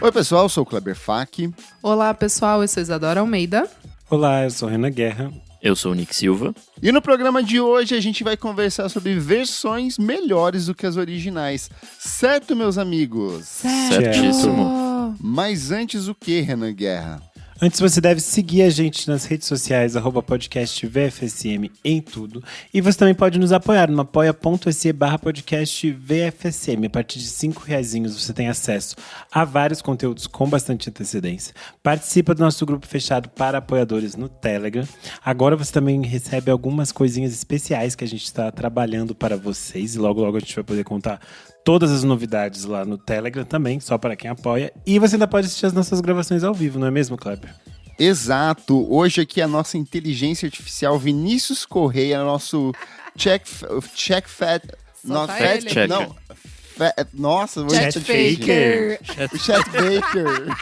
Oi, pessoal, eu sou o Kleber Fak. Olá, pessoal, eu sou Isadora Almeida. Olá, eu sou Renan Guerra. Eu sou o Nick Silva. E no programa de hoje a gente vai conversar sobre versões melhores do que as originais. Certo, meus amigos? Certíssimo. Mas antes o que, Renan Guerra? Antes você deve seguir a gente nas redes sociais, @podcast VFSM em tudo. E você também pode nos apoiar no apoia.se/podcast VFSM. A partir de R$5 você tem acesso a vários conteúdos com bastante antecedência. Participa do nosso grupo fechado para apoiadores no Telegram. Agora você também recebe algumas coisinhas especiais que a gente está trabalhando para vocês. E logo, logo a gente vai poder contar todas as novidades lá no Telegram também, só para quem apoia. E você ainda pode assistir as nossas gravações ao vivo, não é mesmo, Kleber? Exato. Hoje aqui a nossa inteligência artificial Vinícius Correia, nosso check fat... Fact checker. Não, nossa, vou Chat faker. O Chat Baker.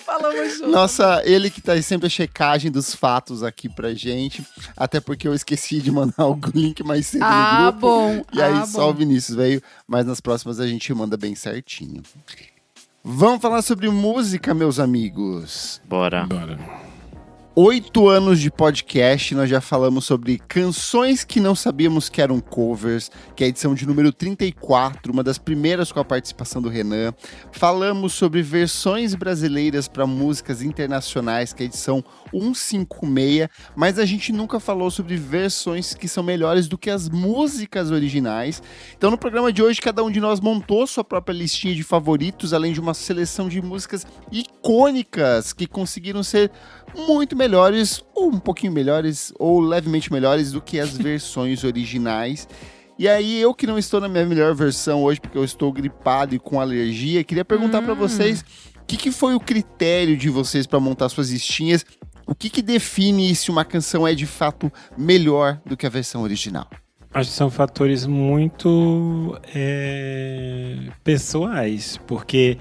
Falamos junto. Nossa, ele que tá sempre a checagem dos fatos aqui pra gente. Até porque eu esqueci de mandar o link mais cedo no grupo. Bom. E aí só o Bom. Vinícius veio, mas nas próximas a gente manda bem certinho. Vamos falar sobre música, meus amigos. Bora. 8 anos de podcast, nós já falamos sobre canções que não sabíamos que eram covers, que é a edição de número 34, uma das primeiras com a participação do Renan. Falamos sobre versões brasileiras para músicas internacionais, que é a edição 156, mas a gente nunca falou sobre versões que são melhores do que as músicas originais. Então no programa de hoje, cada um de nós montou sua própria listinha de favoritos, além de uma seleção de músicas icônicas que conseguiram ser muito melhores, ou um pouquinho melhores, ou levemente melhores do que as versões originais. E aí, eu que não estou na minha melhor versão hoje, porque eu estou gripado e com alergia, queria perguntar pra vocês, o que foi o critério de vocês pra montar suas listinhas? O que define se uma canção é de fato melhor do que a versão original? Acho que são fatores muito pessoais, porque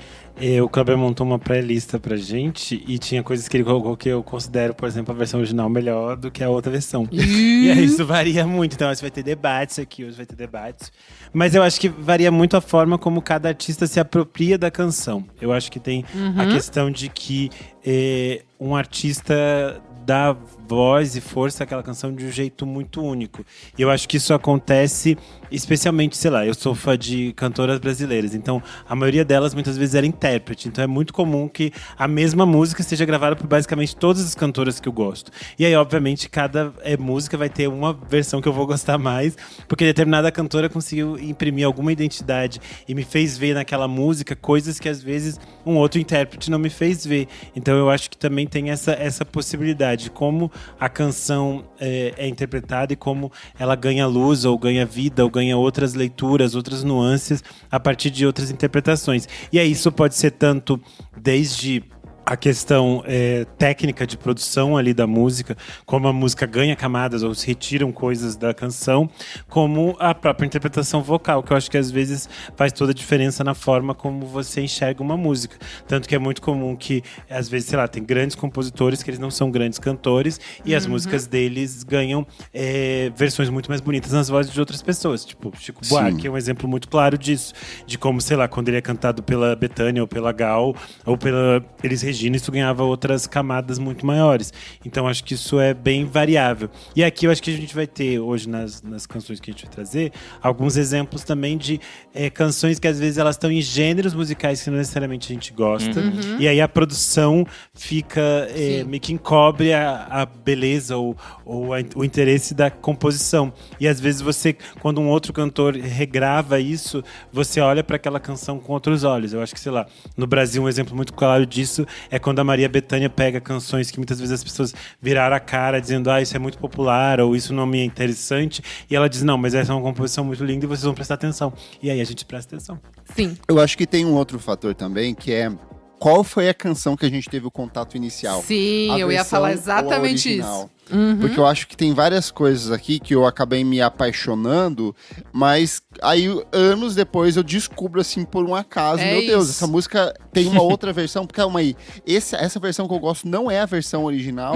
o Kleber montou uma pré-lista pra gente e tinha coisas que ele colocou que eu considero, por exemplo, a versão original melhor do que a outra versão. E aí isso varia muito, então hoje vai ter debates aqui, hoje vai ter debates. Mas eu acho que varia muito a forma como cada artista se apropria da canção. Eu acho que tem a questão de que um artista dá voz e força àquela canção de um jeito muito único. E eu acho que isso acontece especialmente, sei lá, eu sou fã de cantoras brasileiras, então a maioria delas muitas vezes era intérprete, então é muito comum que a mesma música seja gravada por basicamente todas as cantoras que eu gosto. E aí, obviamente, cada música vai ter uma versão que eu vou gostar mais, porque determinada cantora conseguiu imprimir alguma identidade e me fez ver naquela música coisas que às vezes um outro intérprete não me fez ver. Então eu acho que também tem essa possibilidade de como a canção é interpretada e como ela ganha luz, ou ganha vida, ou ganha outras leituras, outras nuances a partir de outras interpretações. E aí isso pode ser tanto desde a questão técnica de produção ali da música, como a música ganha camadas ou se retiram coisas da canção, como a própria interpretação vocal, que eu acho que às vezes faz toda a diferença na forma como você enxerga uma música. Tanto que é muito comum que, às vezes, sei lá, tem grandes compositores que eles não são grandes cantores e as músicas deles ganham versões muito mais bonitas nas vozes de outras pessoas. Tipo, Chico Buarque é um exemplo muito claro disso, de como, sei lá, quando ele é cantado pela Bethânia ou pela Gal ou pela Elis Regina, isso ganhava outras camadas muito maiores. Então acho que isso é bem variável. E aqui eu acho que a gente vai ter hoje nas canções que a gente vai trazer alguns exemplos também de canções que às vezes elas estão em gêneros musicais que não necessariamente a gente gosta. E aí a produção fica meio que encobre a beleza ou o interesse da composição. E às vezes você, quando um outro cantor regrava isso, você olha para aquela canção com outros olhos. Eu acho que, sei lá, no Brasil um exemplo muito claro disso é quando a Maria Bethânia pega canções que muitas vezes as pessoas viraram a cara dizendo isso é muito popular ou isso não me é interessante, e ela diz, não, mas essa é uma composição muito linda e vocês vão prestar atenção. E aí a gente presta atenção. Sim. Eu acho que tem um outro fator também, que é qual foi a canção que a gente teve o contato inicial. Sim, A eu ia versão falar ou a exatamente original? isso. Porque eu acho que tem várias coisas aqui que eu acabei me apaixonando, mas aí anos depois eu descubro assim por um acaso, meu Deus, essa música tem uma outra versão, porque calma aí, essa versão que eu gosto não é a versão original.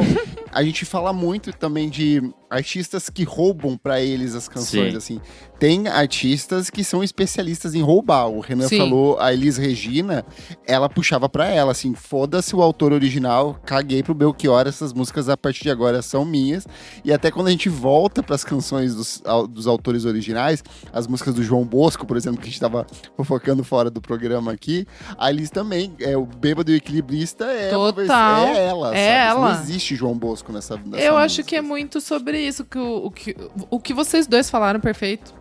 A gente fala muito também de artistas que roubam pra eles as canções, Sim. assim. Tem artistas que são especialistas em roubar. O Renan Sim. falou, a Elis Regina, ela puxava pra ela, assim, foda-se o autor original, caguei pro Belchior, essas músicas a partir de agora são minhas. E até quando a gente volta pras canções dos autores originais, as músicas do João Bosco, por exemplo, que a gente tava fofocando fora do programa aqui, a Elis também, o Bêbado e o Equilibrista Total. é ela, É sabe? ela. Não existe João Bosco nessa Eu acho música. que é muito sobre isso, o que vocês dois falaram, perfeito.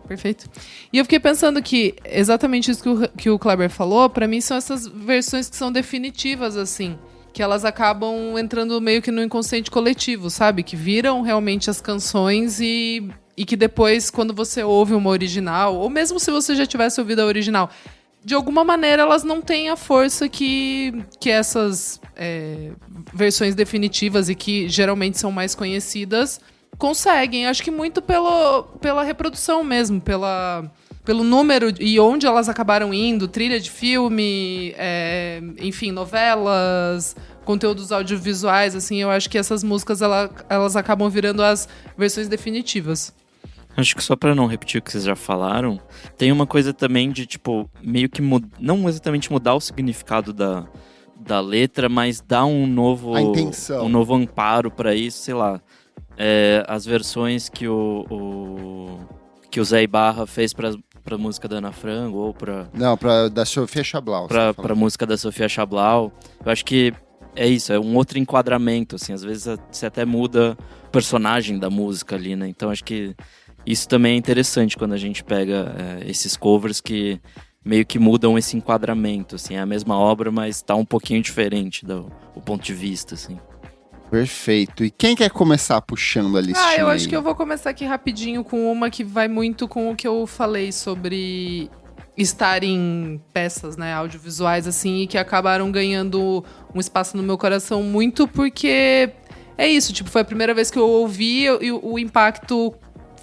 E eu fiquei pensando que exatamente isso que o Kleber falou, pra mim são essas versões que são definitivas, assim. Que elas acabam entrando meio que no inconsciente coletivo, sabe? Que viram realmente as canções e que depois, quando você ouve uma original, ou mesmo se você já tivesse ouvido a original, de alguma maneira elas não têm a força que essas versões definitivas e que geralmente são mais conhecidas conseguem. Acho que muito pela reprodução mesmo, pelo número e onde elas acabaram indo, trilha de filme, enfim, novelas, conteúdos audiovisuais, assim, eu acho que essas músicas elas acabam virando as versões definitivas. Acho que só pra não repetir o que vocês já falaram, tem uma coisa também de, tipo, meio que não exatamente mudar o significado da letra, mas dar a intenção. Um novo amparo pra isso, sei lá. As versões que o Zé Ibarra fez pra música da Ana Frango ou da Sofia Chablau. Pra música da Sofia Chablau. Eu acho que é isso, é um outro enquadramento, assim. Às vezes você até muda o personagem da música ali, né? Então acho que isso também é interessante quando a gente pega esses covers que meio que mudam esse enquadramento, assim. É a mesma obra, mas tá um pouquinho diferente do ponto de vista, assim. Perfeito. E quem quer começar puxando a listinha? Eu acho que eu vou começar aqui rapidinho com uma que vai muito com o que eu falei sobre estar em peças, né, audiovisuais, assim, e que acabaram ganhando um espaço no meu coração muito porque é isso, tipo, foi a primeira vez que eu ouvi e o impacto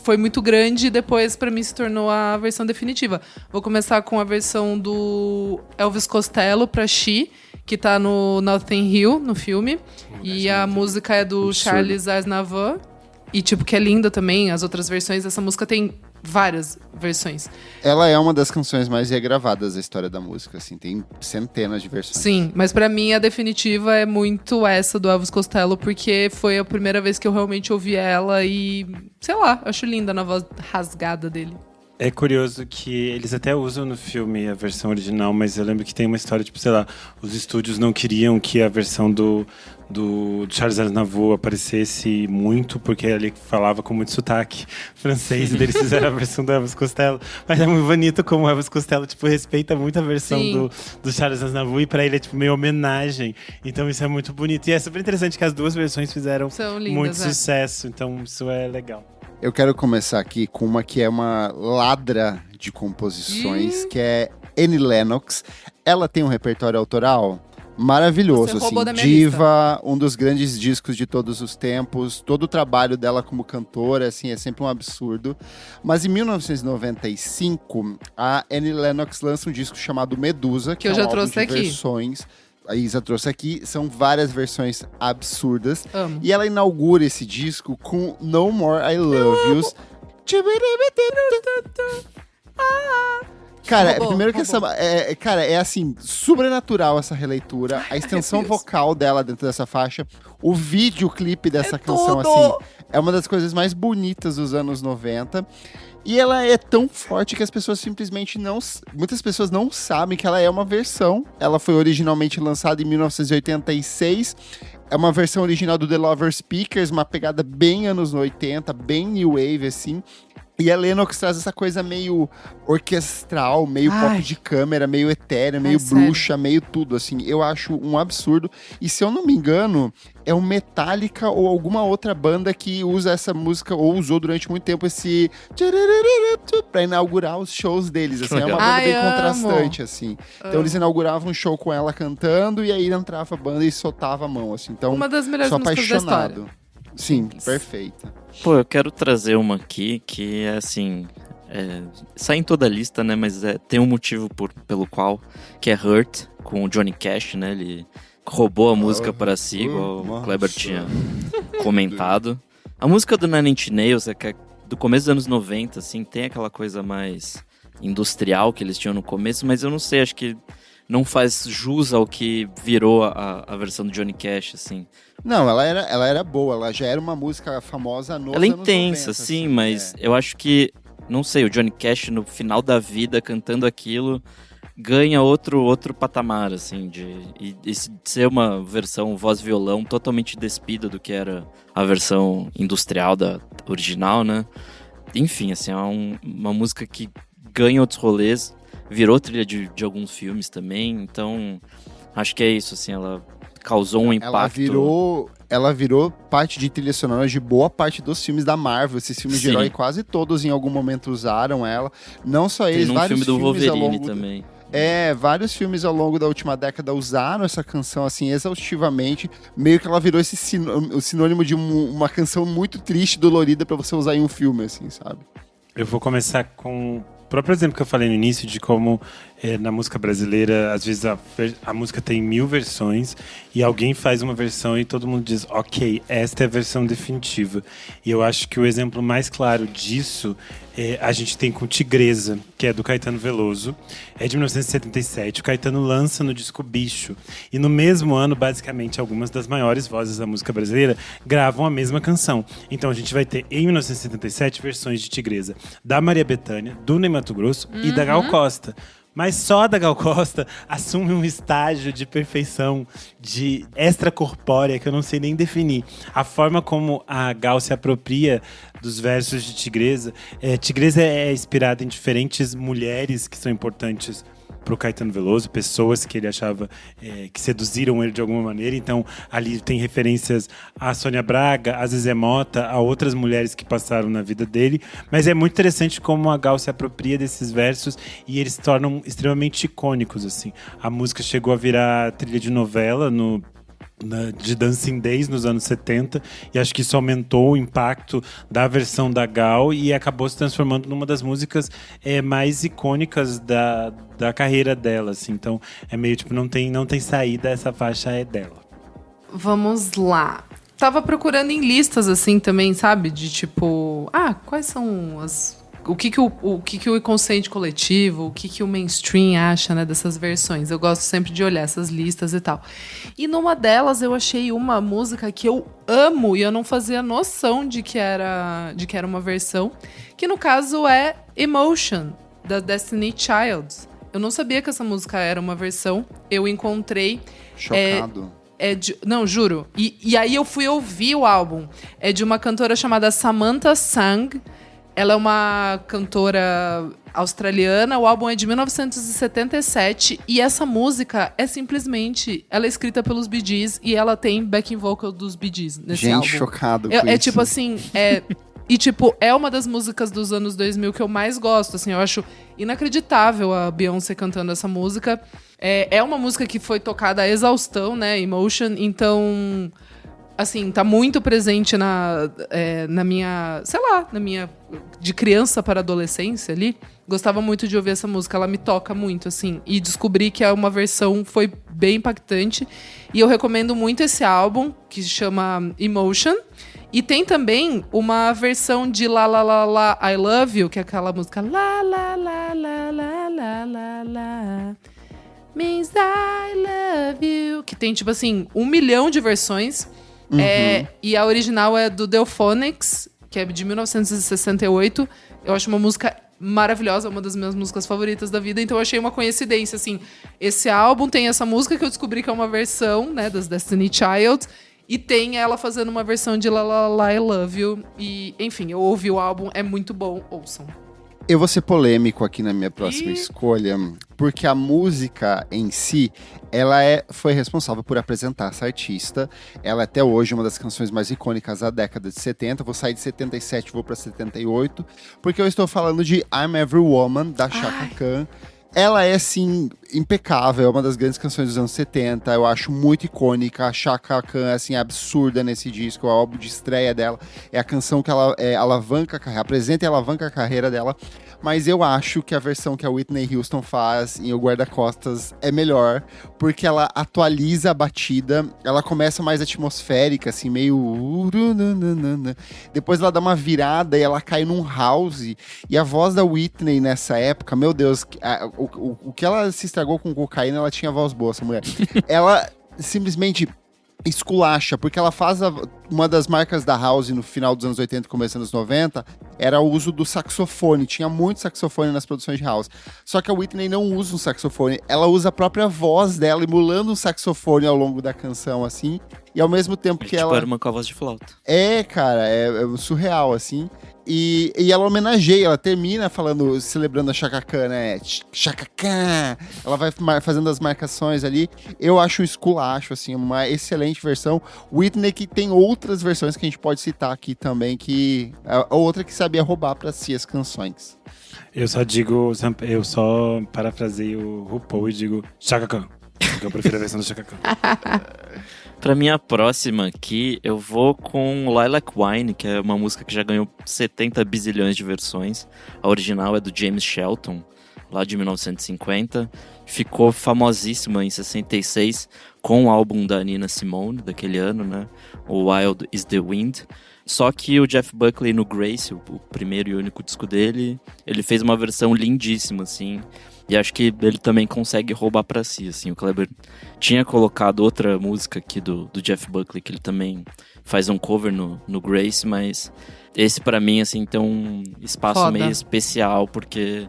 foi muito grande e depois pra mim se tornou a versão definitiva. Vou começar com a versão do Elvis Costello pra She, que tá no Notting Hill, no filme. E a música é do Charles Aznavour. E, tipo, que é linda também. As outras versões, essa música tem várias versões. Ela é uma das canções mais regravadas da história da música, assim. Tem centenas de versões. Sim, mas pra mim a definitiva é muito essa do Elvis Costello, porque foi a primeira vez que eu realmente ouvi ela e, sei lá, acho linda na voz rasgada dele. É curioso que eles até usam no filme a versão original, mas eu lembro que tem uma história, tipo, sei lá, os estúdios não queriam que a versão do Charles Aznavour aparecesse muito, porque ele falava com muito sotaque francês, e eles fizeram a versão do Elvis Costello. Mas é muito bonito como o Elvis Costello, tipo, respeita muito a versão do Charles Aznavour, e pra ele é, tipo, meio homenagem. Então isso é muito bonito. E é super interessante que as duas versões fizeram muito sucesso, então isso é legal. Eu quero começar aqui com uma que é uma ladra de composições, que é Annie Lennox. Ela tem um repertório autoral maravilhoso, assim, diva, um dos grandes discos de todos os tempos. Todo o trabalho dela como cantora, assim, é sempre um absurdo. Mas em 1995, a Annie Lennox lança um disco chamado Medusa, que eu é já um trouxe álbum de aqui. versões. A Isa trouxe aqui, são várias versões absurdas. Amo. E ela inaugura esse disco com No More I Love Yous. Cara, primeiro que essa. É assim, sobrenatural essa releitura. A extensão vocal dela dentro dessa faixa. O videoclipe dessa canção, tudo! assim, é uma das coisas mais bonitas dos anos 90. E ela é tão forte que as pessoas simplesmente não... Muitas pessoas não sabem que ela é uma versão. Ela foi originalmente lançada em 1986. É uma versão original do The Lover Speakers, uma pegada bem anos 80, bem new wave, assim. E a Lennox traz essa coisa meio orquestral, meio pop de câmera, meio etérea, meio bruxa, meio tudo, assim. Eu acho um absurdo. E se eu não me engano, é o Metallica ou alguma outra banda que usa essa música, ou usou durante muito tempo esse... pra inaugurar os shows deles, assim. É uma banda bem contrastante, assim. Então eles inauguravam um show com ela cantando, e aí entrava a banda e soltava a mão, assim. Então, uma das melhores sou músicas da apaixonado. história. Sim, perfeita. Pô, eu quero trazer uma aqui que é assim... sai em toda a lista, né? Mas tem um motivo pelo qual, que é Hurt, com o Johnny Cash, né? Ele roubou a música para si, igual o Kleber tinha comentado. A música do Nine Inch Nails é que é do começo dos anos 90, assim, tem aquela coisa mais industrial que eles tinham no começo, mas eu não sei, acho que não faz jus ao que virou a versão do Johnny Cash, assim. Não, ela era boa, ela já era uma música famosa nos Ela é anos intensa, 90, sim, mas eu acho que, não sei, o Johnny Cash no final da vida cantando aquilo ganha outro patamar, assim, de ser uma versão voz-violão totalmente despida do que era a versão industrial da original, né? Enfim, assim, é uma música que ganha outros rolês, virou trilha de alguns filmes também, então acho que é isso, assim, ela causou um impacto. Ela virou parte de trilha sonora de boa parte dos filmes da Marvel. Esses filmes de herói, quase todos em algum momento usaram ela. Não só eles, vários filme do filmes Wolverine também. Vários filmes ao longo da última década usaram essa canção, assim, exaustivamente. Meio que ela virou esse sinônimo de uma canção muito triste, dolorida, pra você usar em um filme, assim, sabe? Eu vou começar com o próprio exemplo que eu falei no início, de como na música brasileira, às vezes a música tem 1000 versões e alguém faz uma versão e todo mundo diz, ok, esta é a versão definitiva. E eu acho que o exemplo mais claro disso a gente tem com Tigresa, que é do Caetano Veloso. É de 1977. O Caetano lança no disco Bicho. E no mesmo ano, basicamente, algumas das maiores vozes da música brasileira gravam a mesma canção. Então a gente vai ter, em 1977, versões de Tigresa da Maria Bethânia, do Ney Matogrosso e da Gal Costa. Mas só a da Gal Costa assume um estágio de perfeição, de extracorpórea, que eu não sei nem definir. A forma como a Gal se apropria dos versos de Tigresa. Tigresa é inspirada em diferentes mulheres que são importantes pro Caetano Veloso, pessoas que ele achava que seduziram ele de alguma maneira. Então, ali tem referências a Sônia Braga, a Zezé Mota, a outras mulheres que passaram na vida dele. Mas é muito interessante como a Gal se apropria desses versos e eles se tornam extremamente icônicos, assim. A música chegou a virar trilha de novela de Dancing Days nos anos 70, e acho que isso aumentou o impacto da versão da Gal e acabou se transformando numa das músicas mais icônicas da carreira dela, assim. Então é meio tipo, não tem saída, essa faixa é dela. Vamos lá. Tava procurando em listas assim também, sabe? De tipo, quais são o que o inconsciente coletivo, o que o mainstream acha, né, dessas versões. Eu gosto sempre de olhar essas listas e tal. E numa delas eu achei uma música que eu amo e eu não fazia noção de que era uma versão, que no caso é Emotion, da Destiny Child. Eu não sabia que essa música era uma versão. Eu encontrei... Chocado. Não, juro. E aí eu fui ouvir o álbum. É de uma cantora chamada Samantha Sang. Ela é uma cantora australiana. O álbum é de 1977. E essa música é simplesmente... Ela é escrita pelos Bee Gees e ela tem backing vocal dos Bee Gees nesse álbum. Gente, chocado com isso. Tipo assim... E, tipo, é uma das músicas dos anos 2000 que eu mais gosto, assim. Eu acho inacreditável a Beyoncé cantando essa música. É uma música que foi tocada a exaustão, né? Emotion. Então, assim, tá muito presente na minha... Sei lá, na minha... De criança para adolescência ali. Gostava muito de ouvir essa música. Ela me toca muito, assim. E descobri que uma versão foi bem impactante. E eu recomendo muito esse álbum, que se chama Emotion. E tem também uma versão de La La La La I Love You, que é aquela música La La La La La La La La Means I Love You, que tem, tipo assim, 1 milhão de versões. E a original é do Delphonics, que é de 1968. Eu acho uma música maravilhosa, uma das minhas músicas favoritas da vida. Então eu achei uma coincidência, assim. Esse álbum tem essa música que eu descobri que é uma versão, né, das Destiny Child. E tem ela fazendo uma versão de La La La I Love You. E, enfim, eu ouvi o álbum, é muito bom, ouçam. Eu vou ser polêmico aqui na minha próxima escolha, porque a música em si, ela foi responsável por apresentar essa artista. Ela é até hoje uma das canções mais icônicas da década de 70. Vou sair de 77 e vou para 78, porque eu estou falando de I'm Every Woman, da Chaka Khan. Ela é, assim, impecável, é uma das grandes canções dos anos 70, eu acho muito icônica, a Chaka Khan é, assim, absurda nesse disco, o álbum de estreia dela, é a canção que ela alavanca a carreira, apresenta e alavanca a carreira dela, mas eu acho que a versão que a Whitney Houston faz em O Guarda-Costas é melhor, porque ela atualiza a batida, ela começa mais atmosférica, assim, meio... Depois ela dá uma virada e ela cai num house, e a voz da Whitney nessa época, meu Deus, o que ela se estragou com cocaína, ela tinha voz boa, essa mulher. Ela simplesmente esculacha, porque ela faz uma das marcas da House no final dos anos 80 e começo dos anos 90, era o uso do saxofone, tinha muito saxofone nas produções de House. Só que a Whitney não usa um saxofone, ela usa a própria voz dela emulando um saxofone ao longo da canção, assim, e ao mesmo tempo que ela... Tipo, com a voz de flauta. Cara, é surreal, assim. E ela homenageia, ela termina falando, celebrando a Chaka Khan, né? Chaka Khan! Ela vai fazendo as marcações ali. Eu acho um esculacho, assim, uma excelente versão. Whitney, que tem outras versões que a gente pode citar aqui também, que a outra que sabia roubar pra si as canções. Eu só parafraseio o RuPaul e digo Chaka Khan. Eu prefiro a versão do Chaka Khan. Pra minha próxima aqui, eu vou com Lilac Wine, que é uma música que já ganhou 70 bizilhões de versões. A original é do James Shelton, lá de 1950. Ficou famosíssima em 66 com o álbum da Nina Simone, daquele ano, né? O Wild is the Wind. Só que o Jeff Buckley no Grace, o primeiro e único disco dele, ele fez uma versão lindíssima, assim. E acho que ele também consegue roubar pra si, assim. O Kleber tinha colocado outra música aqui do Jeff Buckley, que ele também faz um cover no Grace, mas esse pra mim, assim, tem um espaço meio especial, porque,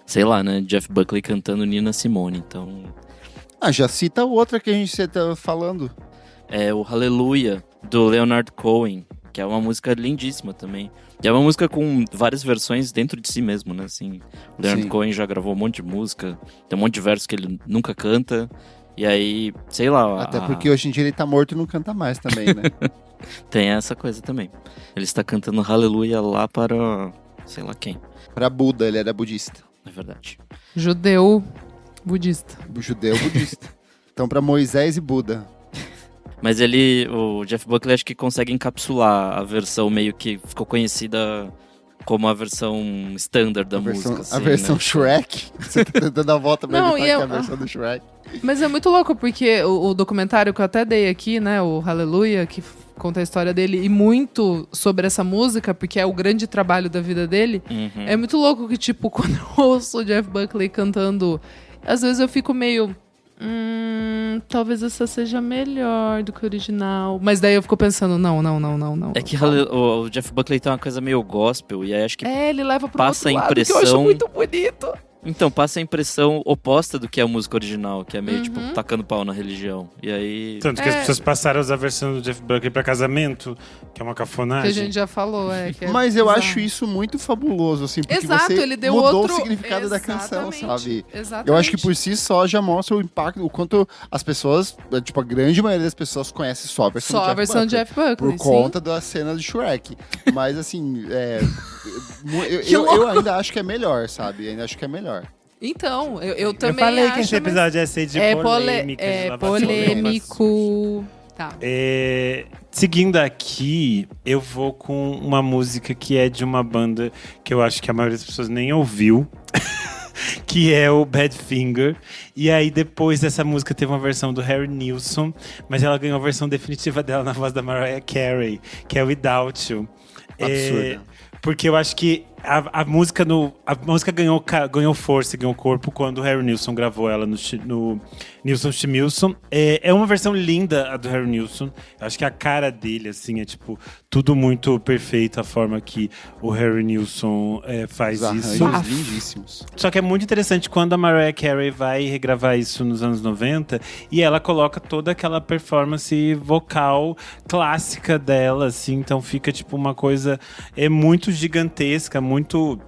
sei lá, né, Jeff Buckley cantando Nina Simone, então... já cita outra que a gente tá falando. É o Hallelujah, do Leonard Cohen, que é uma música lindíssima também. E é uma música com várias versões dentro de si mesmo, né? Assim, o Leonard Cohen já gravou um monte de música, tem um monte de versos que ele nunca canta, e aí, sei lá... Até porque hoje em dia ele tá morto e não canta mais também, né? Tem essa coisa também. Ele está cantando Hallelujah lá para... sei lá quem. Para Buda, ele era budista. É verdade. Judeu budista. Judeu budista. Então para Moisés e Buda. Mas o Jeff Buckley, acho que consegue encapsular a versão meio que ficou conhecida como a versão standard da música. Assim, a versão né? Shrek. Você tá tentando a volta pra evitar que é a versão do Shrek. Mas é muito louco, porque o documentário que eu até dei aqui, né, o Hallelujah, que conta a história dele, e muito sobre essa música, porque é o grande trabalho da vida dele, é muito louco que, tipo, quando eu ouço o Jeff Buckley cantando, às vezes eu fico meio... talvez essa seja melhor do que o original. Mas daí eu fico pensando, não. É que o Jeff Buckley tem uma coisa meio gospel, e aí acho que ele leva pro passa outro a impressão... lado, que eu acho muito bonito. Então, passa a impressão oposta do que é a música original, que é meio, tipo, tacando pau na religião. E aí... Tanto que as pessoas passaram a usar a versão do Jeff Buckley pra casamento, que é uma cafonagem. Que a gente já falou, que é Mas eu acho isso muito fabuloso, assim, porque você ele deu mudou outro... o significado da canção, sabe? Exatamente. Eu acho que por si só já mostra o impacto, o quanto as pessoas, tipo, a grande maioria das pessoas conhece só a versão do Jeff Buckley. Por conta da cena de Shrek. Mas, assim, eu ainda acho que é melhor, sabe? Ainda acho que é melhor. Então, eu também acho... Eu falei acho, que esse episódio ia ser de polêmica. É polêmico. Tá. Seguindo aqui, eu vou com uma música que é de uma banda que eu acho que a maioria das pessoas nem ouviu. Que é o Badfinger. E aí, depois dessa música, teve uma versão do Harry Nilsson, mas ela ganhou a versão definitiva dela na voz da Mariah Carey, que é Without You. Absurda. Porque eu acho que a música ganhou força, ganhou corpo quando o Harry Nilsson gravou ela no Nilsson Schmilsson. É uma versão linda a do Harry Nilsson. Eu acho que a cara dele, assim, é tipo tudo muito perfeito, a forma que o Harry Nilsson faz isso. Lindíssimos. Só que é muito interessante quando a Mariah Carey vai regravar isso nos anos 90 e ela coloca toda aquela performance vocal clássica dela, assim, então fica tipo uma coisa muito gigantesca, muito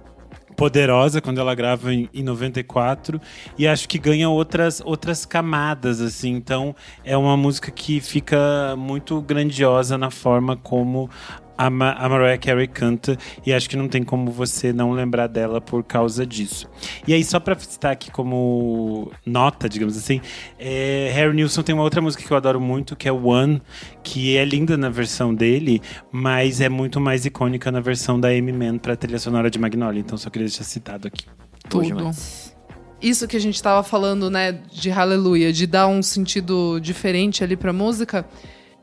poderosa quando ela grava em 94 e acho que ganha outras camadas, assim, então é uma música que fica muito grandiosa na forma como a Mariah Carey canta, e acho que não tem como você não lembrar dela por causa disso. E aí, só pra citar aqui como nota, digamos assim, Harry Nilsson tem uma outra música que eu adoro muito, que é One, que é linda na versão dele, mas é muito mais icônica na versão da Amy Mann pra trilha sonora de Magnolia, então só queria deixar citado aqui. Tudo. Isso que a gente tava falando, né, de Hallelujah, de dar um sentido diferente ali pra música,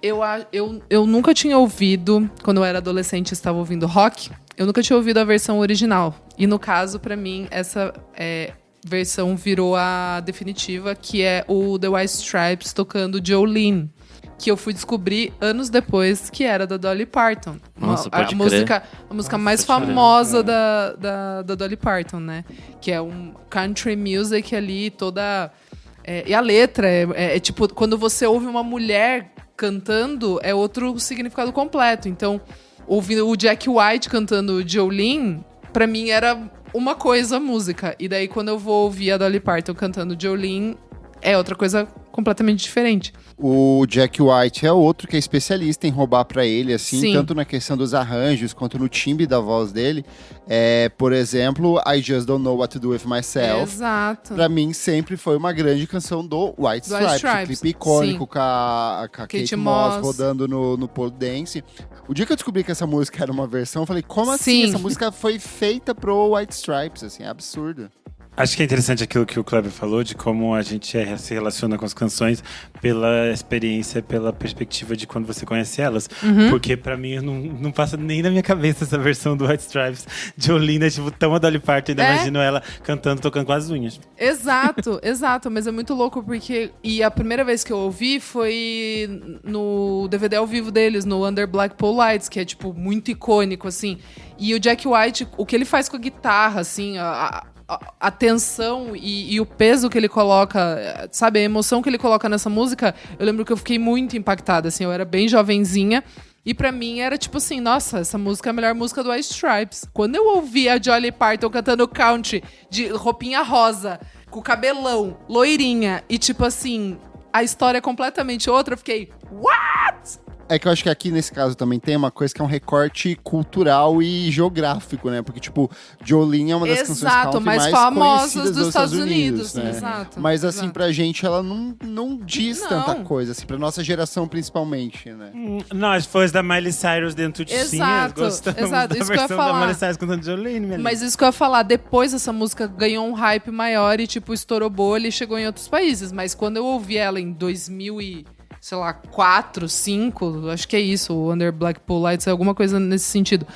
eu nunca tinha ouvido, quando eu era adolescente e estava ouvindo rock, eu nunca tinha ouvido a versão original. E no caso, pra mim, essa versão virou a definitiva, que é o The White Stripes tocando Jolene, que eu fui descobrir anos depois que era da Dolly Parton. Nossa, a música mais famosa da Dolly Parton, né? Que é um country music ali, toda... e a letra é tipo, quando você ouve uma mulher cantando, é outro significado completo. Então, ouvindo o Jack White cantando Jolene, pra mim era uma coisa a música. E daí, quando eu vou ouvir a Dolly Parton cantando Jolene, é outra coisa completamente diferente. O Jack White é outro que é especialista em roubar pra ele, assim, Sim. Tanto na questão dos arranjos quanto no timbre da voz dele. Por exemplo, I Just Don't Know What to Do With Myself. Exato. Pra mim, sempre foi uma grande canção do White Stripes. Clipe icônico com a Kate Moss rodando no pole dance. O dia que eu descobri que essa música era uma versão, eu falei, como assim? Essa música foi feita pro White Stripes, assim, é absurdo. Acho que é interessante aquilo que o Kleber falou, de como a gente se relaciona com as canções pela experiência, pela perspectiva de quando você conhece elas. Uhum. Porque pra mim, não passa nem na minha cabeça essa versão do White Stripes. Jolene é tipo tão a Dolly Parton, ainda imagino ela cantando, tocando com as unhas. Exato, mas é muito louco porque... E a primeira vez que eu ouvi foi no DVD ao vivo deles, no Under Black Pole Lights, que é tipo muito icônico, assim. E o Jack White, o que ele faz com a guitarra, assim, a tensão e o peso que ele coloca, sabe, a emoção que ele coloca nessa música, eu lembro que eu fiquei muito impactada, assim, eu era bem jovenzinha, e pra mim era tipo assim, nossa, essa música é a melhor música do White Stripes. Quando eu ouvi a Dolly Parton cantando country, de roupinha rosa, com cabelão, loirinha, e tipo assim, a história é completamente outra, eu fiquei, what? É que eu acho que aqui, nesse caso, também tem uma coisa que é um recorte cultural e geográfico, né? Porque, tipo, Jolene é uma das canções country mais famosas dos Estados Unidos, né? Exato. Mas, assim, pra gente, ela não diz tanta coisa, assim, pra nossa geração, principalmente, né? Nós fãs da Miley Cyrus dentro de gostamos da isso versão que eu ia falar. da Miley Cyrus cantando Jolene. Mas isso que eu ia falar, depois essa música ganhou um hype maior e, tipo, estourou bolha e chegou em outros países. Mas quando eu ouvi ela em 2004, 2005, acho que é isso, o Under Black Pole Lights, é alguma coisa nesse sentido.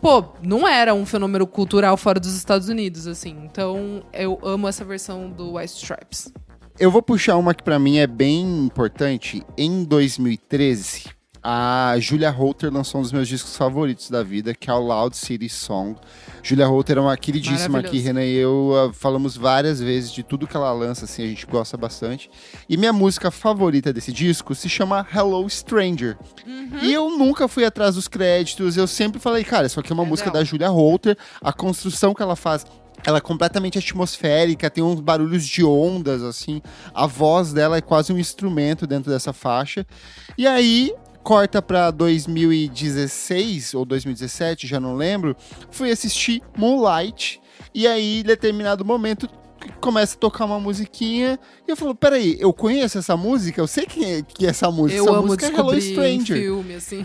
Pô, não era um fenômeno cultural fora dos Estados Unidos, assim. Então, eu amo essa versão do White Stripes. Eu vou puxar uma que pra mim é bem importante. Em 2013, a Julia Holter lançou um dos meus discos favoritos da vida, que é o Loud City Song. Julia Holter é uma queridíssima aqui, Renan e eu falamos várias vezes de tudo que ela lança, assim, a gente gosta bastante. E minha música favorita desse disco se chama Hello Stranger. E eu nunca fui atrás dos créditos, eu sempre falei, cara, isso aqui é uma música da Julia Holter, a construção que ela faz... Ela é completamente atmosférica, tem uns barulhos de ondas, assim. A voz dela é quase um instrumento dentro dessa faixa. E aí, corta pra 2016 ou 2017, já não lembro. Fui assistir Moonlight. E aí, em determinado momento, começa a tocar uma musiquinha. E eu falo, peraí, eu conheço essa música? Eu sei que é essa música. Eu essa amo música é Hello descobrir Stranger. em filme, assim.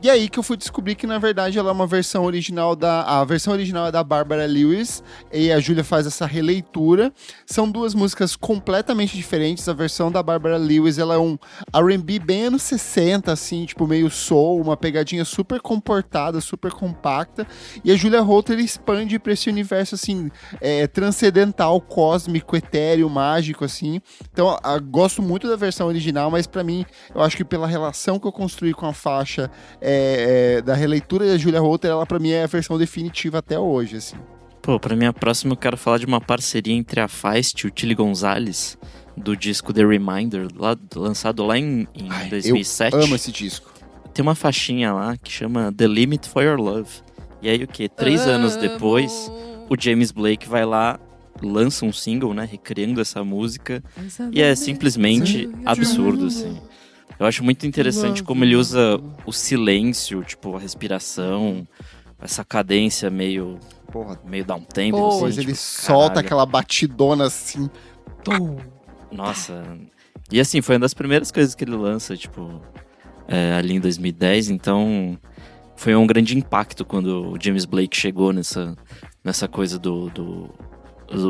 E aí que eu fui descobrir que, na verdade, ela é uma versão original a versão original é da Barbara Lewis, e a Julia faz essa releitura. São duas músicas completamente diferentes. A versão da Barbara Lewis, ela é um R&B bem anos 60, assim, tipo meio soul, uma pegadinha super comportada, super compacta. E a Julia Holter expande pra esse universo, assim, transcendental, cósmico, etéreo, mágico, assim. Então, gosto muito da versão original, mas pra mim, eu acho que pela relação que eu construí com a faixa da releitura da Julia Holter, ela pra mim é a versão definitiva até hoje, assim. Pô, pra minha próxima eu quero falar de uma parceria entre a Feist e o Chili Gonzalez, do disco The Reminder, lançado lá em 2007. Eu amo esse disco. Tem uma faixinha lá que chama The Limit for Your Love. E aí o quê? 3 anos depois, o James Blake vai lá, lança um single, né, recriando essa música. E é simplesmente absurdo, assim. Eu acho muito interessante como ele usa o silêncio, tipo, a respiração, essa cadência meio downtempo. Depois assim, ele solta aquela batidona assim. Nossa. E assim, foi uma das primeiras coisas que ele lança, tipo, ali em 2010. Então, foi um grande impacto quando o James Blake chegou nessa coisa do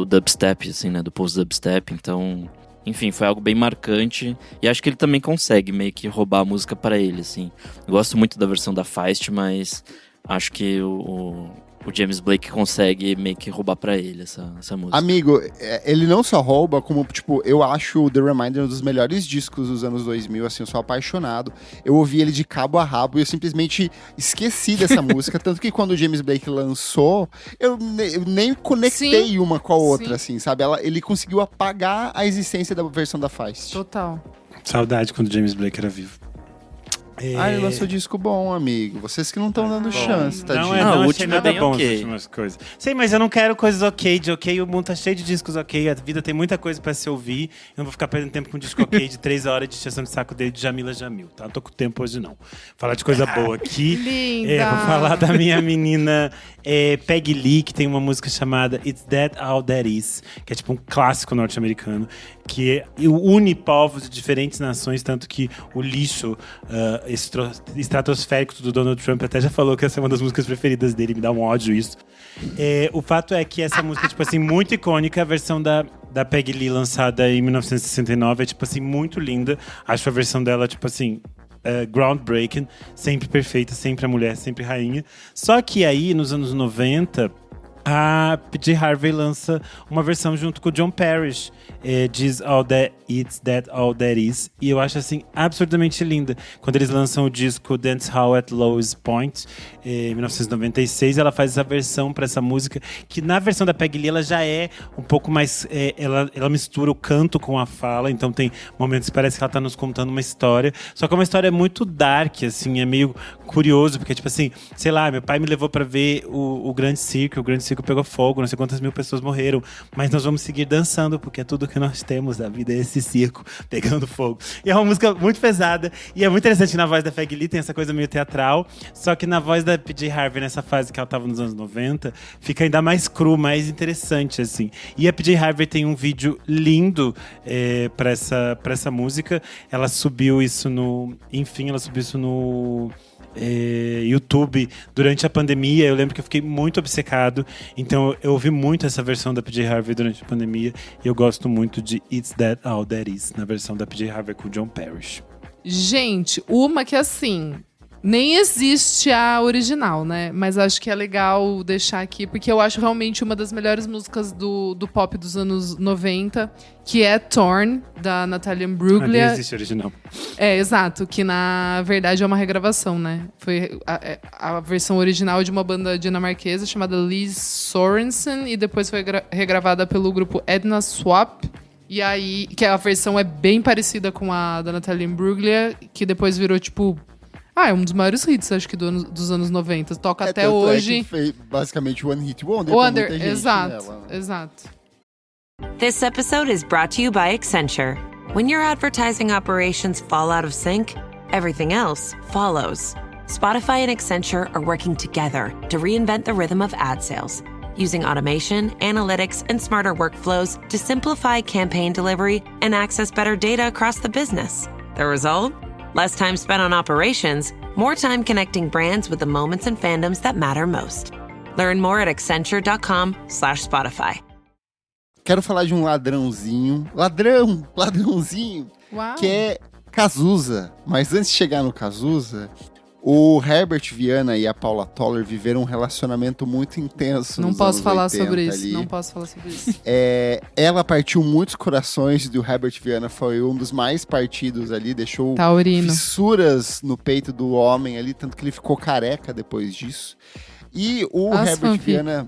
dubstep, assim, né? Do post-dubstep. Então, enfim, foi algo bem marcante. E acho que ele também consegue meio que roubar a música pra ele, assim. Eu gosto muito da versão da Feist, mas acho que o James Blake consegue meio que roubar pra ele essa música. Amigo, ele não só rouba, como, tipo, eu acho o The Reminder um dos melhores discos dos anos 2000, assim, eu sou apaixonado. Eu ouvi ele de cabo a rabo e eu simplesmente esqueci dessa música, tanto que quando o James Blake lançou, eu nem conectei uma com a outra, assim, sabe? Ele conseguiu apagar a existência da versão da Feist. Total. Saudade quando o James Blake era vivo. Ele lançou disco bom, amigo. Vocês que não estão dando chance, tadinho. Não achei nada bom as últimas coisas. Sei, mas eu não quero coisas ok. O mundo tá cheio de discos ok. A vida tem muita coisa pra se ouvir. Eu não vou ficar perdendo tempo com um disco ok de 3 horas de extensão de saco dele de Jamila Jamil, tá? Não tô com tempo hoje, não. Falar de coisa boa aqui. Linda! Vou falar da minha menina Peggy Lee, que tem uma música chamada It's That All That Is, que é tipo um clássico norte-americano, que une povos de diferentes nações, tanto que o lixo estratosférico do Donald Trump até já falou que essa é uma das músicas preferidas dele, me dá um ódio isso. O fato é que essa música é, tipo assim, muito icônica. A versão da Peggy Lee lançada em 1969 é, tipo assim, muito linda. Acho a versão dela, tipo assim, groundbreaking, sempre perfeita, sempre a mulher, sempre rainha. Só que aí, nos anos 90, a PJ Harvey lança uma versão junto com o John Parrish, diz All That It's That All That Is, e eu acho assim absurdamente linda. Quando eles lançam o disco Dance Hall at Lowest Point, em 1996, ela faz essa versão para essa música, que na versão da Peggy Lee ela já é um pouco mais, ela mistura o canto com a fala, então tem momentos que parece que ela tá nos contando uma história, só que é uma história muito dark, assim, é meio curioso, porque tipo assim, sei lá, meu pai me levou para ver o Grande Circo pegou fogo, não sei quantas mil pessoas morreram, mas nós vamos seguir dançando, porque é tudo que nós temos da vida, é esse circo pegando fogo. E é uma música muito pesada, e é muito interessante na voz da Peggy Lee, tem essa coisa meio teatral, só que na voz da PJ Harvey, nessa fase que ela tava nos anos 90, fica ainda mais cru, mais interessante, assim. E a PJ Harvey tem um vídeo lindo pra essa música, ela subiu isso no YouTube durante a pandemia. Eu lembro que eu fiquei muito obcecado, então eu ouvi muito essa versão da PJ Harvey durante a pandemia, e eu gosto muito de It's That All That Is, na versão da PJ Harvey com o John Parrish. Gente, uma que assim, nem existe a original, né? Mas acho que é legal deixar aqui, porque eu acho realmente uma das melhores músicas do pop dos anos 90, que é Torn, da Natalia Imbruglia. Nem existe a original. Exato, que na verdade é uma regravação, né? Foi a versão original de uma banda dinamarquesa chamada Liz Sorensen, e depois foi regravada pelo grupo Edna Swap. E aí, que a versão é bem parecida com a da Natalia Imbruglia, que depois virou, tipo... é um dos maiores hits, acho que dos anos 90. Toca até hoje. Que fez basicamente One Hit Wonder. Exato. This episode is brought to you by Accenture. When your advertising operations fall out of sync, everything else follows. Spotify and Accenture are working together to reinvent the rhythm of ad sales, using automation, analytics, and smarter workflows to simplify campaign delivery and access better data across the business. The result? Less time spent on operations, more time connecting brands with the moments and fandoms that matter most. Learn more at accenture.com/Spotify. Quero falar de um ladrãozinho. Ladrãozinho. Uau. Que é Cazuza. Mas antes de chegar no Cazuza, o Herbert Viana e a Paula Toller viveram um relacionamento muito intenso. Não posso falar sobre isso. Ela partiu muitos corações, e o Herbert Viana foi um dos mais partidos ali, deixou Taurino. Fissuras no peito do homem ali, tanto que ele ficou careca depois disso. E o Herbert Viana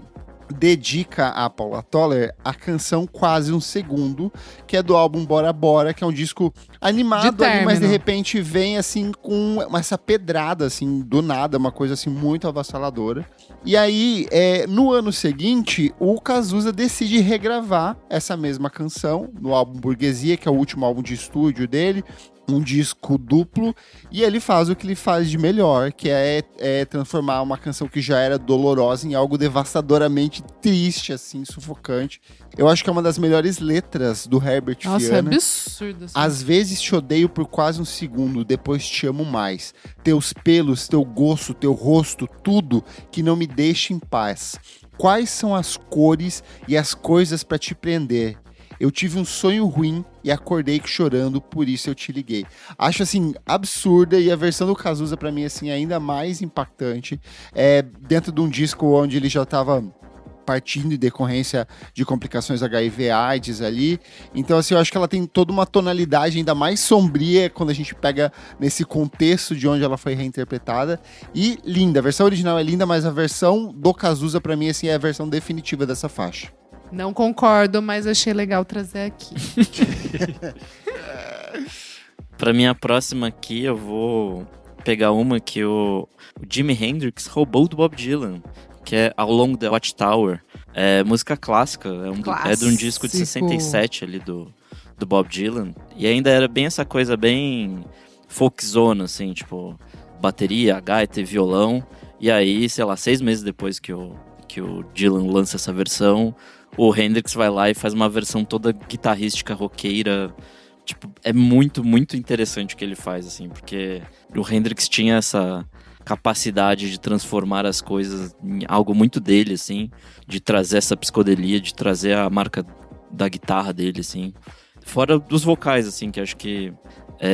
dedica a Paula Toller a canção Quase um Segundo, que é do álbum Bora Bora, que é um disco animado ali, mas de repente vem assim com essa pedrada assim, do nada, uma coisa assim muito avassaladora. E aí, no ano seguinte, o Cazuza decide regravar essa mesma canção no álbum Burguesia, que é o último álbum de estúdio dele, um disco duplo, e ele faz o que ele faz de melhor, que é transformar uma canção que já era dolorosa em algo devastadoramente triste, assim, sufocante. Eu acho que é uma das melhores letras do Herbert Viana. Nossa, é absurdo. Assim. Às vezes te odeio por quase um segundo, depois te amo mais. Teus pelos, teu gosto, teu rosto, tudo que não me deixa em paz. Quais são as cores e as coisas pra te prender? Eu tive um sonho ruim e acordei chorando, por isso eu te liguei. Acho, assim, absurda, e a versão do Cazuza, pra mim, assim, ainda mais impactante. Dentro de um disco onde ele já tava partindo em decorrência de complicações HIV/AIDS ali. Então, assim, eu acho que ela tem toda uma tonalidade ainda mais sombria quando a gente pega nesse contexto de onde ela foi reinterpretada. E linda. A versão original é linda, mas a versão do Cazuza, pra mim, assim, é a versão definitiva dessa faixa. Não concordo, mas achei legal trazer aqui. Pra minha próxima aqui, eu vou pegar uma que o Jimi Hendrix roubou do Bob Dylan, que é Along the Watchtower. É música clássica, é de um disco de 67 ali do Bob Dylan. E ainda era bem essa coisa bem folkzona, assim, tipo, bateria, gaita e violão. E aí, sei lá, 6 meses depois que o Dylan lança essa versão, o Hendrix vai lá e faz uma versão toda guitarrística, roqueira. Tipo, é muito, muito interessante o que ele faz, assim, porque o Hendrix tinha essa capacidade de transformar as coisas em algo muito dele, assim, de trazer essa psicodelia, de trazer a marca da guitarra dele, assim. Fora dos vocais, assim, que acho que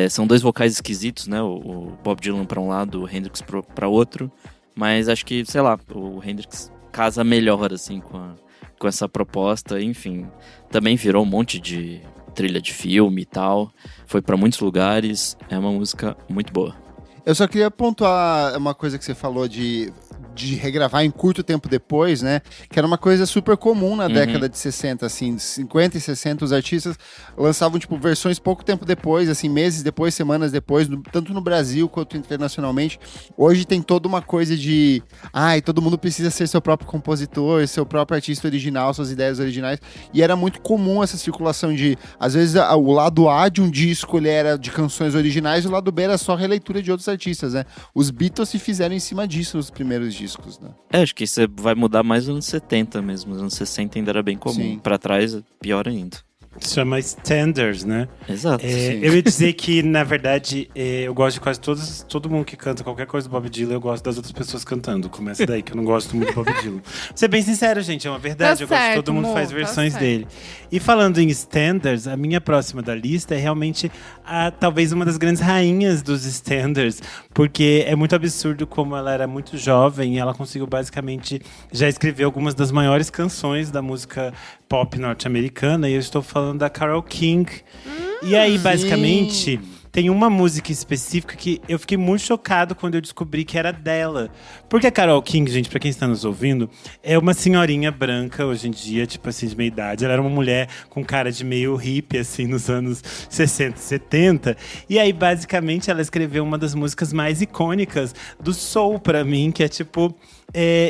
são 2 vocais esquisitos, né? O Bob Dylan pra um lado, o Hendrix pra outro. Mas acho que, sei lá, o Hendrix casa melhor, assim, com essa proposta. Enfim, também virou um monte de trilha de filme e tal. Foi pra muitos lugares. É uma música muito boa. Eu só queria pontuar uma coisa que você falou de regravar em curto tempo depois, né? Que era uma coisa super comum na década de 60, assim, 50 e 60, os artistas lançavam, tipo, versões pouco tempo depois, assim, meses depois, semanas depois, tanto no Brasil quanto internacionalmente. Hoje tem toda uma coisa de, todo mundo precisa ser seu próprio compositor, seu próprio artista original, suas ideias originais, e era muito comum essa circulação de, às vezes, o lado A de um disco, ele era de canções originais, e o lado B era só releitura de outros artistas, né? Os Beatles se fizeram em cima disso nos primeiros discos. Né? Acho que isso vai mudar mais nos anos 70 mesmo. Nos anos 60 ainda era bem comum. Sim. Pra trás, pior ainda. Chama standards, né? Exato. Eu ia dizer que, na verdade, eu gosto de quase todo mundo que canta qualquer coisa do Bob Dylan, eu gosto das outras pessoas cantando. Começa daí, que eu não gosto muito do Bob Dylan. Vou ser bem sincero, gente, é uma verdade. Tá eu certo, gosto de todo mundo faz versões tá dele. E falando em standards, a minha próxima da lista é realmente talvez uma das grandes rainhas dos standards, porque é muito absurdo como ela era muito jovem e ela conseguiu basicamente já escrever algumas das maiores canções da música pop norte-americana, e eu estou falando da Carole King. E aí, basicamente, tem uma música específica que eu fiquei muito chocado quando eu descobri que era dela. Porque a Carole King, gente, pra quem está nos ouvindo, é uma senhorinha branca hoje em dia, tipo assim, de meia idade. Ela era uma mulher com cara de meio hippie, assim, nos anos 60 e 70. E aí, basicamente, ela escreveu uma das músicas mais icônicas do soul pra mim, que é tipo...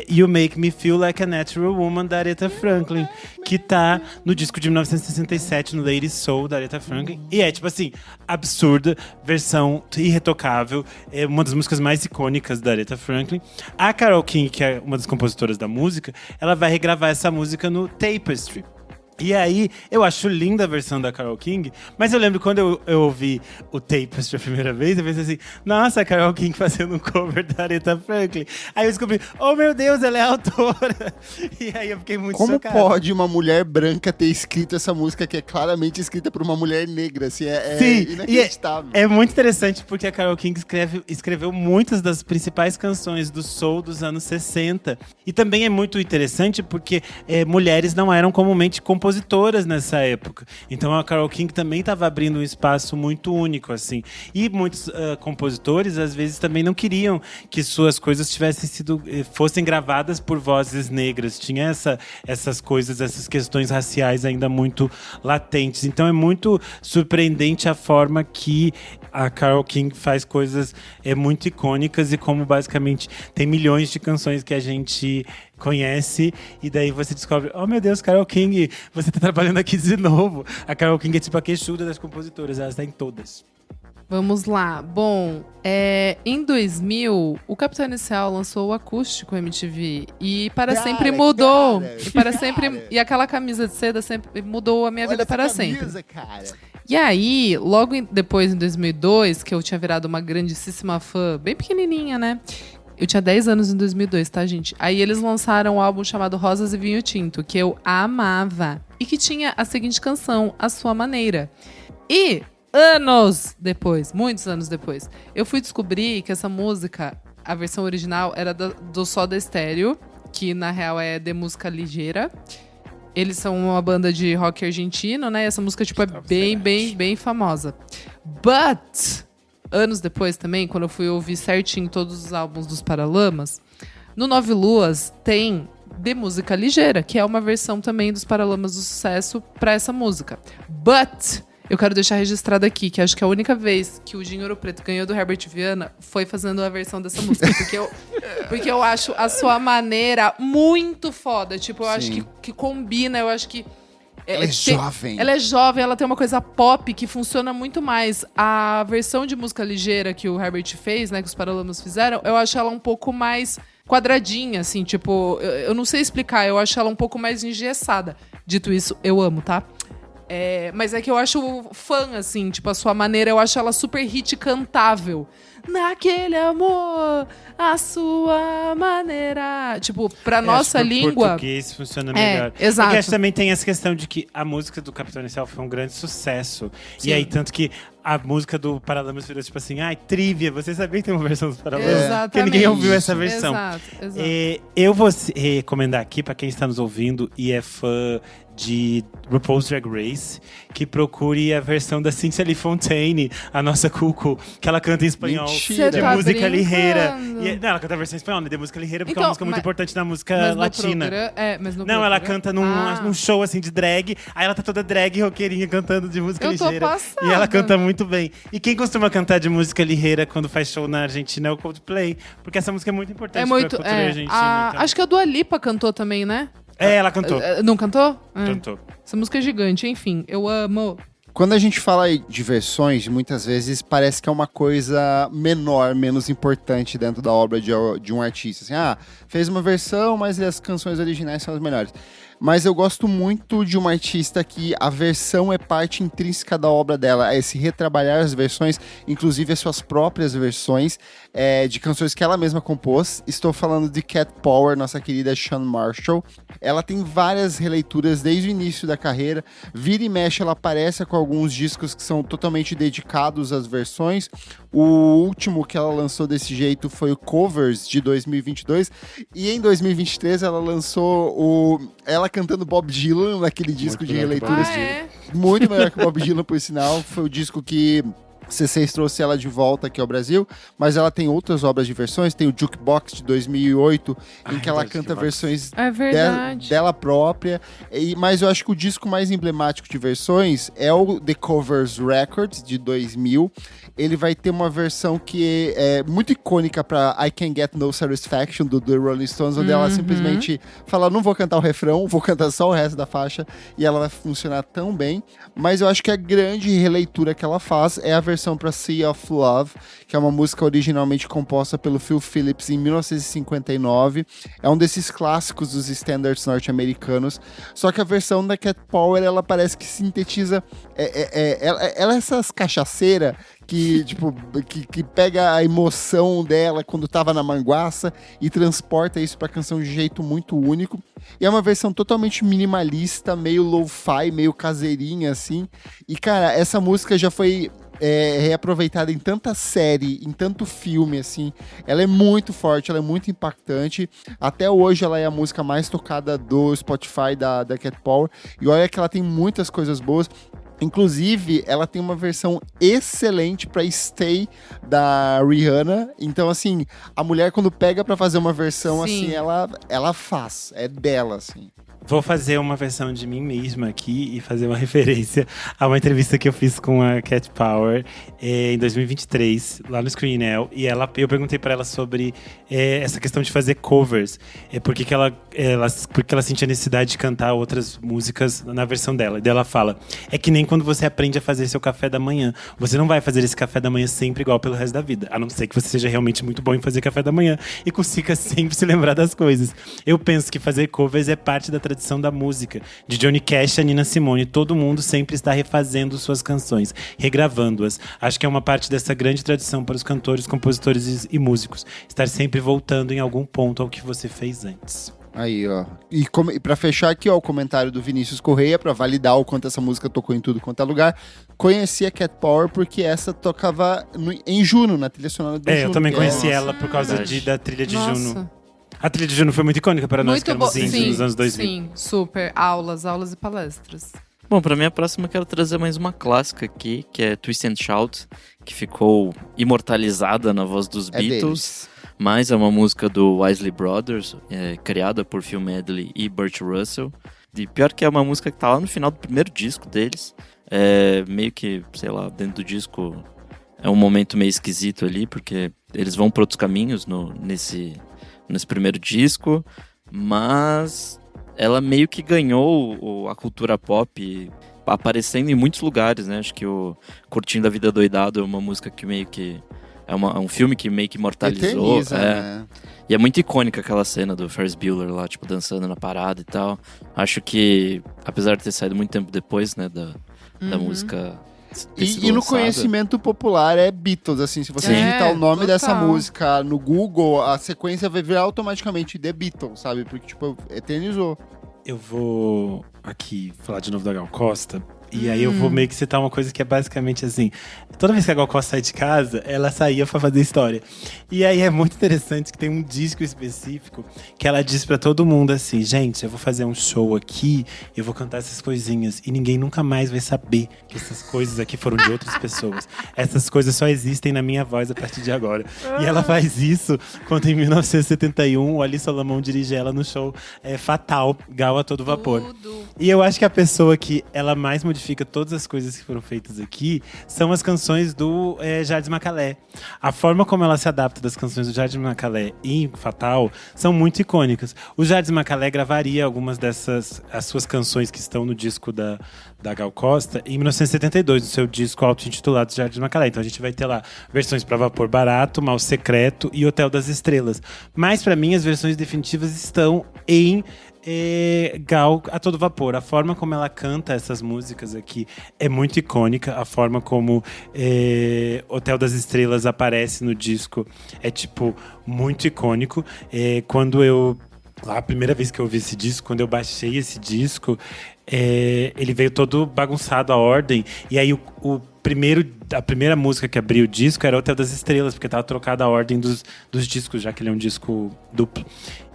You Make Me Feel Like a Natural Woman, da Aretha Franklin, que tá no disco de 1967, no Lady Soul, da Aretha Franklin. E é, tipo assim, absurda, versão irretocável, é uma das músicas mais icônicas da Aretha Franklin. A Carole King, que é uma das compositoras da música, ela vai regravar essa música no Tapestry. E aí, eu acho linda a versão da Carole King, mas eu lembro quando eu ouvi o Tapestry a primeira vez, eu pensei assim, nossa, a Carole King fazendo um cover da Aretha Franklin. Aí eu descobri, oh meu Deus, ela é autora. E aí eu fiquei muito chocado. Como pode uma mulher branca ter escrito essa música que é claramente escrita por uma mulher negra? Assim, Sim, inacreditável. É muito interessante porque a Carole King escreveu muitas das principais canções do soul dos anos 60. E também é muito interessante porque mulheres não eram comumente compositoras nessa época. Então a Carole King também estava abrindo um espaço muito único, assim. E muitos compositores, às vezes, também não queriam que suas coisas fossem gravadas por vozes negras. Tinha essas coisas, essas questões raciais ainda muito latentes. Então é muito surpreendente a forma que a Carole King faz coisas muito icônicas, e como basicamente tem milhões de canções que a gente conhece, e daí você descobre, oh meu Deus, Carole King, você tá trabalhando aqui de novo. A Carole King é tipo a queixuda das compositoras, ela está em todas. Vamos lá. Bom, em 2000, o Capital Inicial lançou o acústico MTV e para sempre mudou. E aquela camisa de seda sempre mudou a minha vida para sempre. Cara. E aí, logo depois, em 2002, que eu tinha virado uma grandíssima fã, bem pequenininha, né? Eu tinha 10 anos em 2002, tá, gente? Aí eles lançaram um álbum chamado Rosas e Vinho Tinto, que eu amava. E que tinha a seguinte canção, A Sua Maneira. E anos depois, muitos anos depois, eu fui descobrir que essa música, a versão original, era do Soda Stereo, que na real é de música ligeira. Eles são uma banda de rock argentino, né? E essa música, tipo, é bem famosa. But, anos depois também, quando eu fui ouvir certinho todos os álbuns dos Paralamas, no Nove Luas tem de música ligeira, que é uma versão também dos Paralamas do Sucesso pra essa música. But eu quero deixar registrado aqui que acho que a única vez que o Dinho Ouro Preto ganhou do Herbert Viana foi fazendo a versão dessa música. Porque eu acho A Sua Maneira muito foda. Tipo, eu acho que combina, eu acho que... Ela é jovem. Ela é jovem, ela tem uma coisa pop que funciona muito mais. A versão de música ligeira que o Herbert fez, né, que os Paralamas fizeram, eu acho ela um pouco mais quadradinha, assim, tipo... Eu não sei explicar, eu acho ela um pouco mais engessada. Dito isso, eu amo, tá? Mas é que eu acho fã, assim, tipo, A Sua Maneira, eu acho ela super hit cantável. Naquele amor, a sua maneira. Tipo, pra nossa língua. Português funciona melhor. Exato. Porque também tem essa questão de que a música do Capital Inicial foi um grande sucesso. Sim. E aí, tanto que a música do Paralamas virou tipo assim, trivia, você sabia que tem uma versão dos Paralamas? Exatamente. Porque ninguém ouviu essa versão. Exato. Eu vou recomendar aqui, pra quem está nos ouvindo e é fã de RuPaul's Drag Race, que procure a versão da Cynthia Lee Fontaine, a nossa Cuco, que ela canta em espanhol. Mentira. De música ligeira. Ela canta a versão em espanhol, né? De música ligeira, porque é uma música muito importante na música latina. Não, ela canta num show assim de drag, aí ela tá toda drag roqueirinha cantando de música ligeira. Passada. E ela canta muito bem. E quem costuma cantar de música ligeira quando faz show na Argentina é o Coldplay, porque essa música é muito importante pra cultura argentina. Então. Acho que a Dua Lipa cantou também, né? Ela cantou. Não cantou? Cantou. Essa música é gigante, enfim, eu amo. Quando a gente fala de versões, muitas vezes parece que é uma coisa menor, menos importante dentro da obra de um artista. Assim, fez uma versão, mas as canções originais são as melhores. Mas eu gosto muito de uma artista que a versão é parte intrínseca da obra dela. É esse retrabalhar as versões, inclusive as suas próprias versões de canções que ela mesma compôs. Estou falando de Cat Power, nossa querida Shawn Marshall. Ela tem várias releituras desde o início da carreira. Vira e mexe, ela aparece com alguns discos que são totalmente dedicados às versões. O último que ela lançou desse jeito foi o Covers, de 2022. E em 2023 ela lançou ela cantando Bob Dylan naquele disco de releituras. Muito melhor que o Bob Dylan, por sinal. Foi o disco que C6 trouxe ela de volta aqui ao Brasil, mas ela tem outras obras de versões, tem o Jukebox de 2008, em que ela canta versões dela própria, mas eu acho que o disco mais emblemático de versões é o The Covers Records, de 2000. Ele vai ter uma versão que é muito icônica para I Can't Get No Satisfaction, do The Rolling Stones, onde ela simplesmente fala, não vou cantar o refrão, vou cantar só o resto da faixa, e ela vai funcionar tão bem, mas eu acho que a grande releitura que ela faz é a versão para Sea of Love, que é uma música originalmente composta pelo Phil Phillips em 1959. É um desses clássicos dos standards norte-americanos. Só que a versão da Cat Power, ela parece que sintetiza... ela é essas cachaceiras que, tipo, que pega a emoção dela quando tava na manguaça e transporta isso pra canção de jeito muito único. E é uma versão totalmente minimalista, meio lo-fi, meio caseirinha, assim. E, cara, essa música já foi reaproveitada em tanta série, em tanto filme, assim. Ela é muito forte, ela é muito impactante. Até hoje ela é a música mais tocada do Spotify da Cat Power. E olha que ela tem muitas coisas boas. Inclusive, ela tem uma versão excelente pra Stay, da Rihanna. Então, assim, a mulher quando pega pra fazer uma versão, assim, ela faz. É dela, assim. Vou fazer uma versão de mim mesma aqui e fazer uma referência a uma entrevista que eu fiz com a Cat Power em 2023, lá no Screenel. E eu perguntei pra ela sobre essa questão de fazer covers. Porque ela sentia a necessidade de cantar outras músicas na versão dela. E daí ela fala, é que nem quando você aprende a fazer seu café da manhã. Você não vai fazer esse café da manhã sempre igual pelo resto da vida. A não ser que você seja realmente muito bom em fazer café da manhã e consiga sempre se lembrar das coisas. Eu penso que fazer covers é parte da tradição da música. De Johnny Cash a Nina Simone, todo mundo sempre está refazendo suas canções, regravando-as. Acho que é uma parte dessa grande tradição para os cantores, compositores e músicos. Estar sempre voltando em algum ponto ao que você fez antes. Aí, ó. E pra fechar aqui, ó, o comentário do Vinícius Correia, pra validar o quanto essa música tocou em tudo quanto é lugar. Conheci a Cat Power porque essa tocava em Juno, na trilha sonora do Juno. Eu também conheci ela por causa da trilha de Juno. A trilha de Juno foi muito icônica para nós que éramos índios nos anos 2000. Sim, super. Aulas e palestras. Bom, pra minha próxima eu quero trazer mais uma clássica aqui, que é Twist and Shout, que ficou imortalizada na voz dos Beatles. Deles. Mas é uma música do Isley Brothers, criada por Phil Medley e Burt Russell. E pior que é uma música que tá lá no final do primeiro disco deles. Meio que, sei lá, dentro do disco é um momento meio esquisito ali, porque eles vão para outros caminhos nesse primeiro disco. Mas ela meio que ganhou a cultura pop, aparecendo em muitos lugares, né? Acho que o Curtindo a Vida Doidado é uma música que meio que... É um filme que meio que imortalizou. Eterniza, né? E é muito icônica aquela cena do Ferris Bueller lá, tipo, dançando na parada e tal. Acho que, apesar de ter saído muito tempo depois, né, da música... E no conhecimento popular é Beatles, assim, se você digitar o nome dessa música no Google, a sequência vai virar automaticamente The Beatles, sabe? Porque, tipo, eternizou. Eu vou aqui falar de novo da Gal Costa. E aí eu vou meio que citar uma coisa que é basicamente assim. Toda vez que a Gal Costa sai de casa, ela saía pra fazer história. E aí é muito interessante que tem um disco específico que ela diz pra todo mundo assim: gente, eu vou fazer um show aqui, eu vou cantar essas coisinhas e ninguém nunca mais vai saber que essas coisas aqui foram de outras pessoas. Essas coisas só existem na minha voz a partir de agora. E ela faz isso quando em 1971 o Ali Solomon dirige ela no show Fatal, Gal a Todo Vapor. E eu acho que a pessoa que ela mais modifica todas as coisas que foram feitas aqui são as canções do Jardim Macalé. A forma como ela se adapta das canções do Jardim Macalé em Fatal são muito icônicas. O Jardim Macalé gravaria algumas dessas, as suas canções que estão no disco da Gal Costa em 1972, no seu disco auto-intitulado Jardim Macalé. Então a gente vai ter lá versões para Vapor Barato, Mal Secreto e Hotel das Estrelas. Mas para mim as versões definitivas estão em Gal a Todo Vapor. A forma como ela canta essas músicas aqui é muito icônica. A forma como Hotel das Estrelas aparece no disco é, tipo, muito icônico. Quando eu... Lá, a primeira vez que eu ouvi esse disco, quando eu baixei esse disco, ele veio todo bagunçado a ordem. E aí a primeira música que abriu o disco era Hotel das Estrelas, porque tava trocada a ordem dos discos, já que ele é um disco duplo.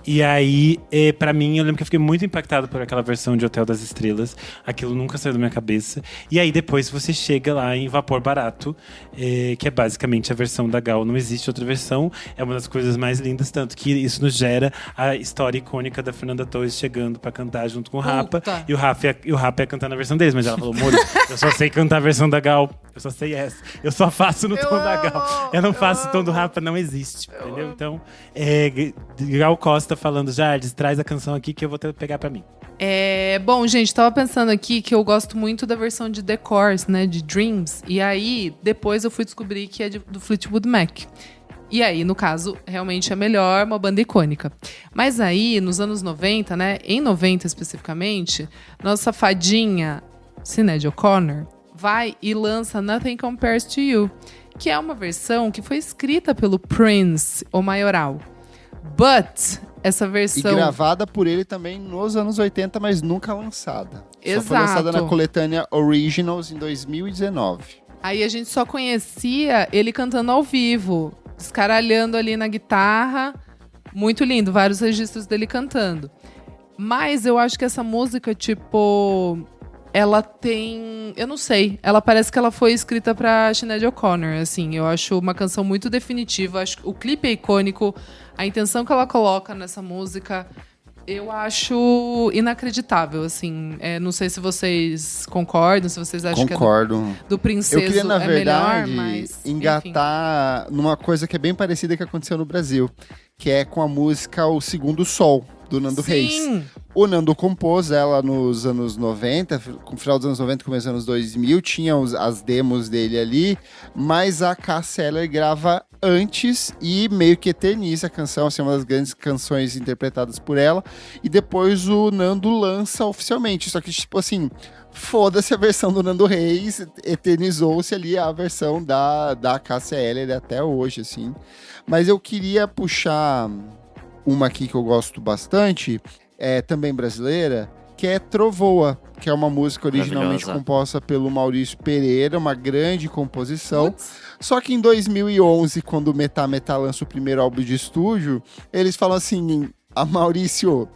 E aí, pra mim, eu lembro que eu fiquei muito impactado por aquela versão de Hotel das Estrelas. Aquilo nunca saiu da minha cabeça. E aí, depois você chega lá em Vapor Barato, que é basicamente a versão da Gal. Não existe outra versão. É uma das coisas mais lindas, tanto que isso nos gera a história icônica da Fernanda Torres chegando pra cantar junto com o Rapa. E o Rapa ia cantar na versão deles. Mas ela falou: Moro, eu só sei cantar a versão da Gal. Eu só sei essa. Eu só faço no tom da Gal. Eu não faço o tom do Rapa, não existe. Entendeu? Então, Gal Costa falando: Jardim, traz a canção aqui que eu vou pegar pra mim. Bom, gente, tava pensando aqui que eu gosto muito da versão de The Course, né, de Dreams. E aí, depois eu fui descobrir que é do Fleetwood Mac. E aí, no caso, realmente é melhor, uma banda icônica. Mas aí, nos anos 90, né, em 90 especificamente, nossa fadinha Sinéad O'Connor vai e lança Nothing Compares to You, que é uma versão que foi escrita pelo Prince, o maioral. But essa versão... E gravada por ele também nos anos 80, mas nunca lançada. Exato. Só foi lançada na coletânea Originals em 2019. Aí a gente só conhecia ele cantando ao vivo, descaralhando ali na guitarra. Muito lindo, vários registros dele cantando. Mas eu acho que essa música, tipo... Ela tem... Eu não sei. Ela parece que ela foi escrita pra Sinéad O'Connor, assim. Eu acho uma canção muito definitiva. Acho que o clipe é icônico. A intenção que ela coloca nessa música, eu acho inacreditável, assim. Não sei se vocês concordam, se vocês acham Concordo. Que do Princeso eu queria, na verdade, melhor, mas... engatar numa coisa que é bem parecida que aconteceu no Brasil, que é com a música O Segundo Sol, do Nando Reis. O Nando compôs ela nos anos 90, no final dos anos 90, começo dos anos 2000, tinha as demos dele ali, mas a Cássia Eller grava antes e meio que eterniza a canção, assim, uma das grandes canções interpretadas por ela, e depois o Nando lança oficialmente, só que, tipo assim, foda-se a versão do Nando Reis, eternizou-se ali a versão da Cássia Eller até hoje, assim. Mas eu queria puxar uma aqui que eu gosto bastante, também brasileira, que é Trovoa, que é uma música originalmente composta pelo Maurício Pereira, uma grande composição. Só que em 2011, quando o Metá Metá lança o primeiro álbum de estúdio, eles falam assim, Maurício,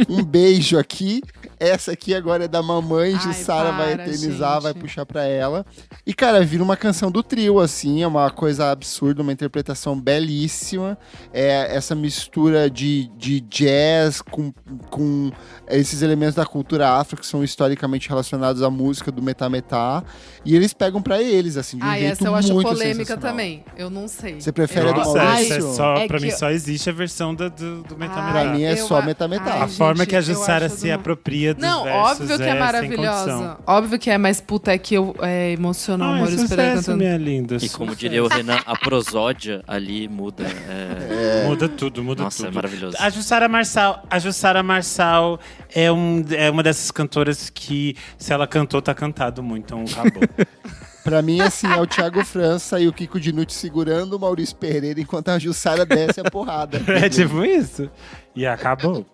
um beijo aqui. Essa aqui agora é da mamãe, Jussara vai eternizar, gente. Vai puxar pra ela. E, cara, vira uma canção do trio, assim, é uma coisa absurda, uma interpretação belíssima. É essa mistura de jazz com esses elementos da cultura afro que são historicamente relacionados à música do Metá Metá. E eles pegam pra eles, assim, de um jeito essa eu acho muito polêmica também. Eu não sei. Você prefere a do Maurício? Pra mim só existe a versão do Metá Metá. Pra mim é só Metá Metá. A forma que a Jussara se apropria dos versos óbvio que é maravilhosa. Óbvio que é, mas puta, é que eu emocionou o Maurício Pereira cantando. Minha linda, e como diria o Renan, a prosódia ali muda. Muda tudo, Nossa, é maravilhoso. A Jussara Marçal é uma dessas cantoras que, se ela cantou, tá cantado muito, então acabou. Pra mim, assim, é o Thiago França e o Kiko Dinucci segurando o Maurício Pereira enquanto a Jussara desce a porrada. É tipo isso. E acabou.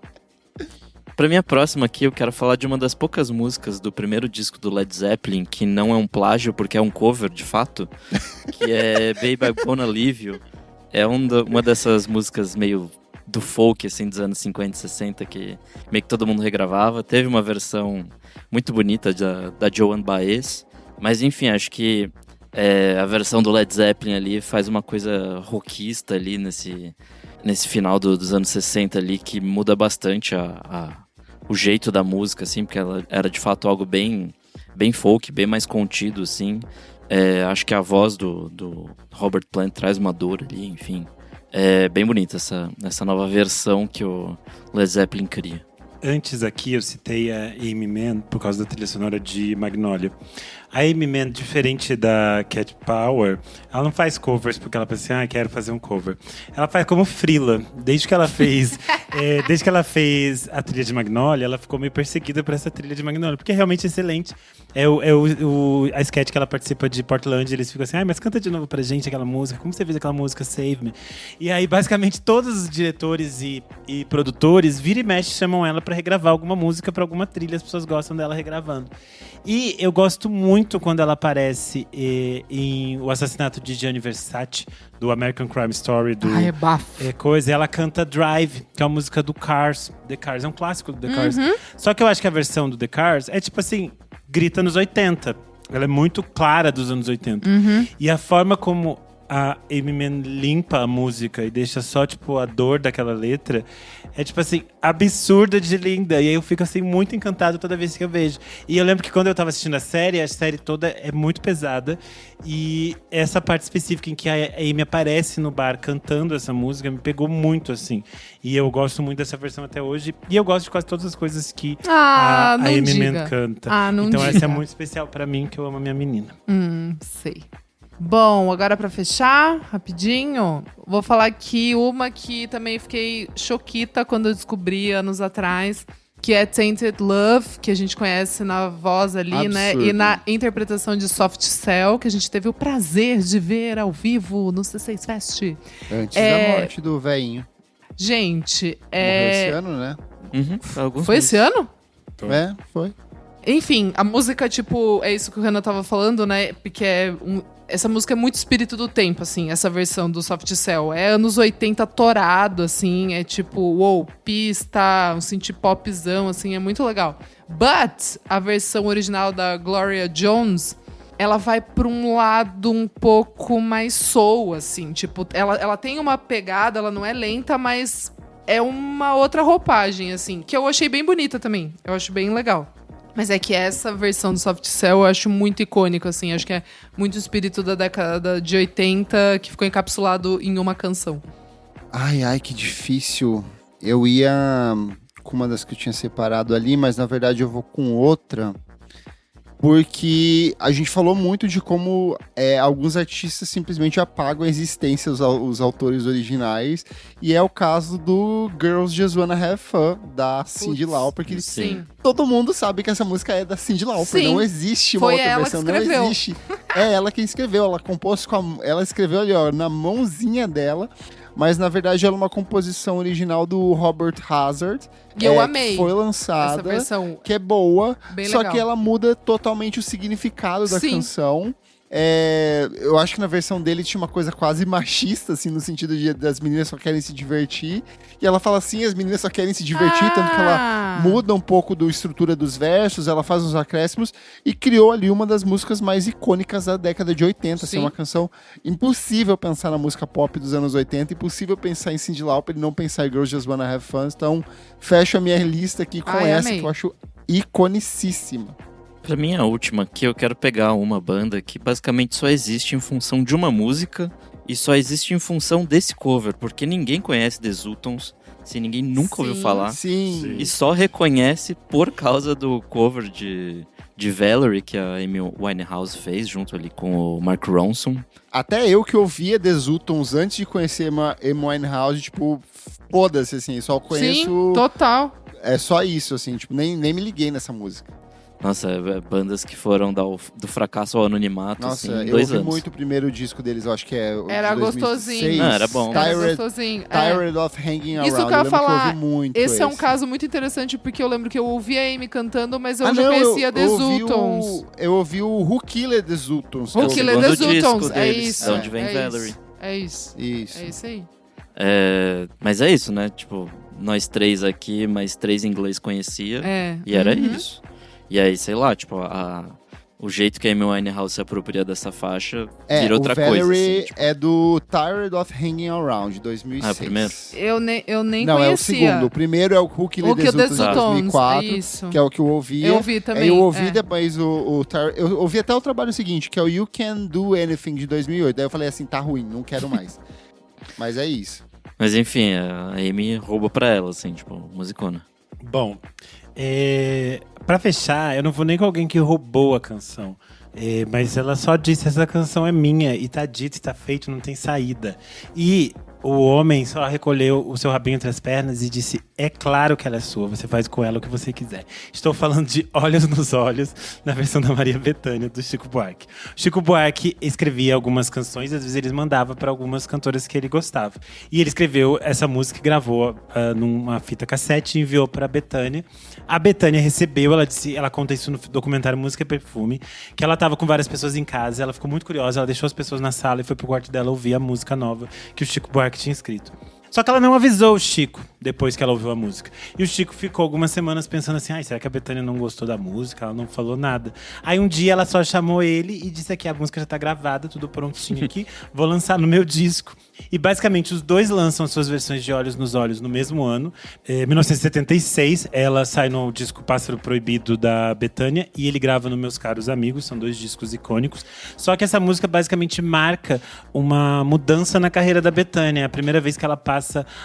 Pra minha próxima aqui, eu quero falar de uma das poucas músicas do primeiro disco do Led Zeppelin, que não é um plágio, porque é um cover, de fato, que é Baby I'm Gonna Leave You. É uma dessas músicas meio do folk, assim, dos anos 50 e 60, que meio que todo mundo regravava. Teve uma versão muito bonita da Joan Baez, mas enfim, acho que a versão do Led Zeppelin ali faz uma coisa rockista ali nesse final dos anos 60 ali, que muda bastante o jeito da música, assim, porque ela era de fato algo bem folk, bem mais contido, assim. Acho que a voz do Robert Plant traz uma dor ali, enfim. É bem bonita essa nova versão que o Led Zeppelin cria. Antes aqui eu citei a Amy Mann por causa da trilha sonora de Magnolia. A Amy Mann, diferente da Cat Power, ela não faz covers porque ela pensa assim, quero fazer um cover. Ela faz como freela. Desde que ela fez a trilha de Magnolia, ela ficou meio perseguida por essa trilha de Magnolia, porque é realmente excelente. A sketch que ela participa de Portland, eles ficam assim, mas canta de novo pra gente aquela música, como você fez aquela música Save Me? E aí, basicamente, todos os diretores e produtores, vira e mexe, chamam ela pra regravar alguma música pra alguma trilha, as pessoas gostam dela regravando. E eu gosto muito quando ela aparece em O Assassinato de Gianni Versace, do American Crime Story. É bafo. Ela canta Drive, que é uma música do Cars. The Cars é um clássico do The Cars. Só que eu acho que a versão do The Cars é tipo assim, grita nos 80. Ela é muito clara dos anos 80. E a forma como a Amy Mann limpa a música e deixa só, tipo, a dor daquela letra é, tipo assim, absurda de linda. E aí eu fico, assim, muito encantado toda vez que eu vejo. E eu lembro que quando eu tava assistindo a série toda é muito pesada. E essa parte específica em que a Amy aparece no bar cantando essa música me pegou muito, assim. E eu gosto muito dessa versão até hoje. E eu gosto de quase todas as coisas que a Amy Mann canta. Então essa é muito especial pra mim, que eu amo a minha menina. Sei. Bom, agora pra fechar, rapidinho, vou falar aqui uma que também fiquei choquita quando eu descobri anos atrás, que é Tainted Love, que a gente conhece na voz ali, absurdo, né? E na interpretação de Soft Cell, que a gente teve o prazer de ver ao vivo no C6 Fest. Antes da morte do velhinho. Gente, morreu esse ano, né? Foi esse ano? Foi. Enfim, a música, tipo, é isso que o Renan tava falando, né? Porque essa música é muito espírito do tempo, assim, essa versão do Soft Cell. É anos 80 torado, assim, é tipo, pista, um synth popzão, assim, é muito legal. But a versão original da Gloria Jones, ela vai pra um lado um pouco mais soul, assim, tipo, ela tem uma pegada, ela não é lenta, mas é uma outra roupagem, assim, que eu achei bem bonita também, eu acho bem legal. Mas é que essa versão do Soft Cell eu acho muito icônico, assim. Acho que é muito o espírito da década de 80 que ficou encapsulado em uma canção. Ai, que difícil. eu ia com uma das que eu tinha separado ali, mas na verdade eu vou com outra, porque a gente falou muito de como alguns artistas simplesmente apagam a existência os autores originais, e é o caso do Girls Just Wanna Have Fun, da Cyndi Lauper, porque todo mundo sabe que essa música é da Cyndi Lauper, não existe uma outra versão, não existe. É ela quem escreveu, ela compôs ela escreveu ali, ó, na mãozinha dela, mas na verdade ela é uma composição original do Robert Hazard. E eu amei. Que foi lançada, essa versão, que é boa, só legal. Que ela muda totalmente o significado da canção. Eu acho que na versão dele tinha uma coisa quase machista, assim, no sentido de das meninas só querem se divertir. E ela fala assim, as meninas só querem se divertir, tanto que ela muda um pouco da estrutura dos versos, ela faz uns acréscimos e criou ali uma das músicas mais icônicas da década de 80. Assim, uma canção impossível pensar na música pop dos anos 80, impossível pensar em Cyndi Lauper e não pensar em Girls Just Wanna Have Fun. Então, fecho a minha lista aqui com essa, que eu acho iconicíssima. Pra mim, a última, que eu quero pegar uma banda que basicamente só existe em função de uma música e só existe em função desse cover, porque ninguém conhece The Zutons, se ninguém nunca ouviu falar. E só reconhece por causa do cover de Valerie, que a Amy Winehouse fez, junto ali com o Mark Ronson. Até eu que ouvia The Zutons antes de conhecer a Amy Winehouse, tipo, foda-se, assim, só conheço... Sim, total. É só isso, assim, tipo, nem me liguei nessa música. Nossa, bandas que foram do fracasso ao anonimato, nossa, assim, em 2 anos. Eu ouvi muito o primeiro disco deles, eu acho que é era gostosinho. Não, era bom. Tired of Hanging Around. Isso que eu ia falar, esse é um caso muito interessante, porque eu lembro que eu ouvi a Amy cantando, mas eu já conhecia The Zutons. Eu ouvi o Who Killed The Zutons. Who Killed The Zutons, é isso. De onde vem Valerie. É isso. É isso aí. Mas é isso, né? Tipo, nós 3 aqui, mas 3 em inglês conhecia. E era isso. E aí, sei lá, tipo, o jeito que a Amy Winehouse se apropria dessa faixa vira outra coisa. O Valerie assim, tipo... é do Tired of Hanging Around, de 2006. Ah, o primeiro? Eu nem não, conhecia. Não, é o segundo. O primeiro é o Who Killed The Zutons, de 2004, que é o que eu ouvia. Eu ouvi também. Aí eu ouvi depois eu ouvi até o trabalho seguinte, que é o You Can Do Anything, de 2008. Daí eu falei assim, tá ruim, não quero mais. Mas é isso. Mas enfim, a Amy rouba pra ela, assim, tipo, musicona. Bom, pra fechar, eu não vou nem com alguém que roubou a canção. Mas ela só disse, essa canção é minha, e tá dito, e tá feito, não tem saída. E o homem só recolheu o seu rabinho entre as pernas e disse, é claro que ela é sua, você faz com ela o que você quiser. Estou falando de Olhos nos Olhos, na versão da Maria Bethânia, do Chico Buarque. O Chico Buarque escrevia algumas canções, às vezes ele mandava para algumas cantoras que ele gostava. E ele escreveu essa música, gravou numa fita cassete e enviou para a Bethânia. A Bethânia recebeu, ela conta isso no documentário Música e Perfume, que ela estava com várias pessoas em casa, ela ficou muito curiosa, ela deixou as pessoas na sala e foi pro quarto dela ouvir a música nova que o Chico Buarque tinha escrito. Só que ela não avisou o Chico depois que ela ouviu a música. E o Chico ficou algumas semanas pensando assim, será que a Bethânia não gostou da música? Ela não falou nada. Aí um dia ela só chamou ele e disse que a música já tá gravada, tudo prontinho aqui, vou lançar no meu disco. E basicamente os dois lançam as suas versões de Olhos nos Olhos no mesmo ano. Em 1976, ela sai no disco Pássaro Proibido da Bethânia e ele grava no Meus Caros Amigos, são 2 discos icônicos. Só que essa música basicamente marca uma mudança na carreira da Bethânia. É a primeira vez que ela passa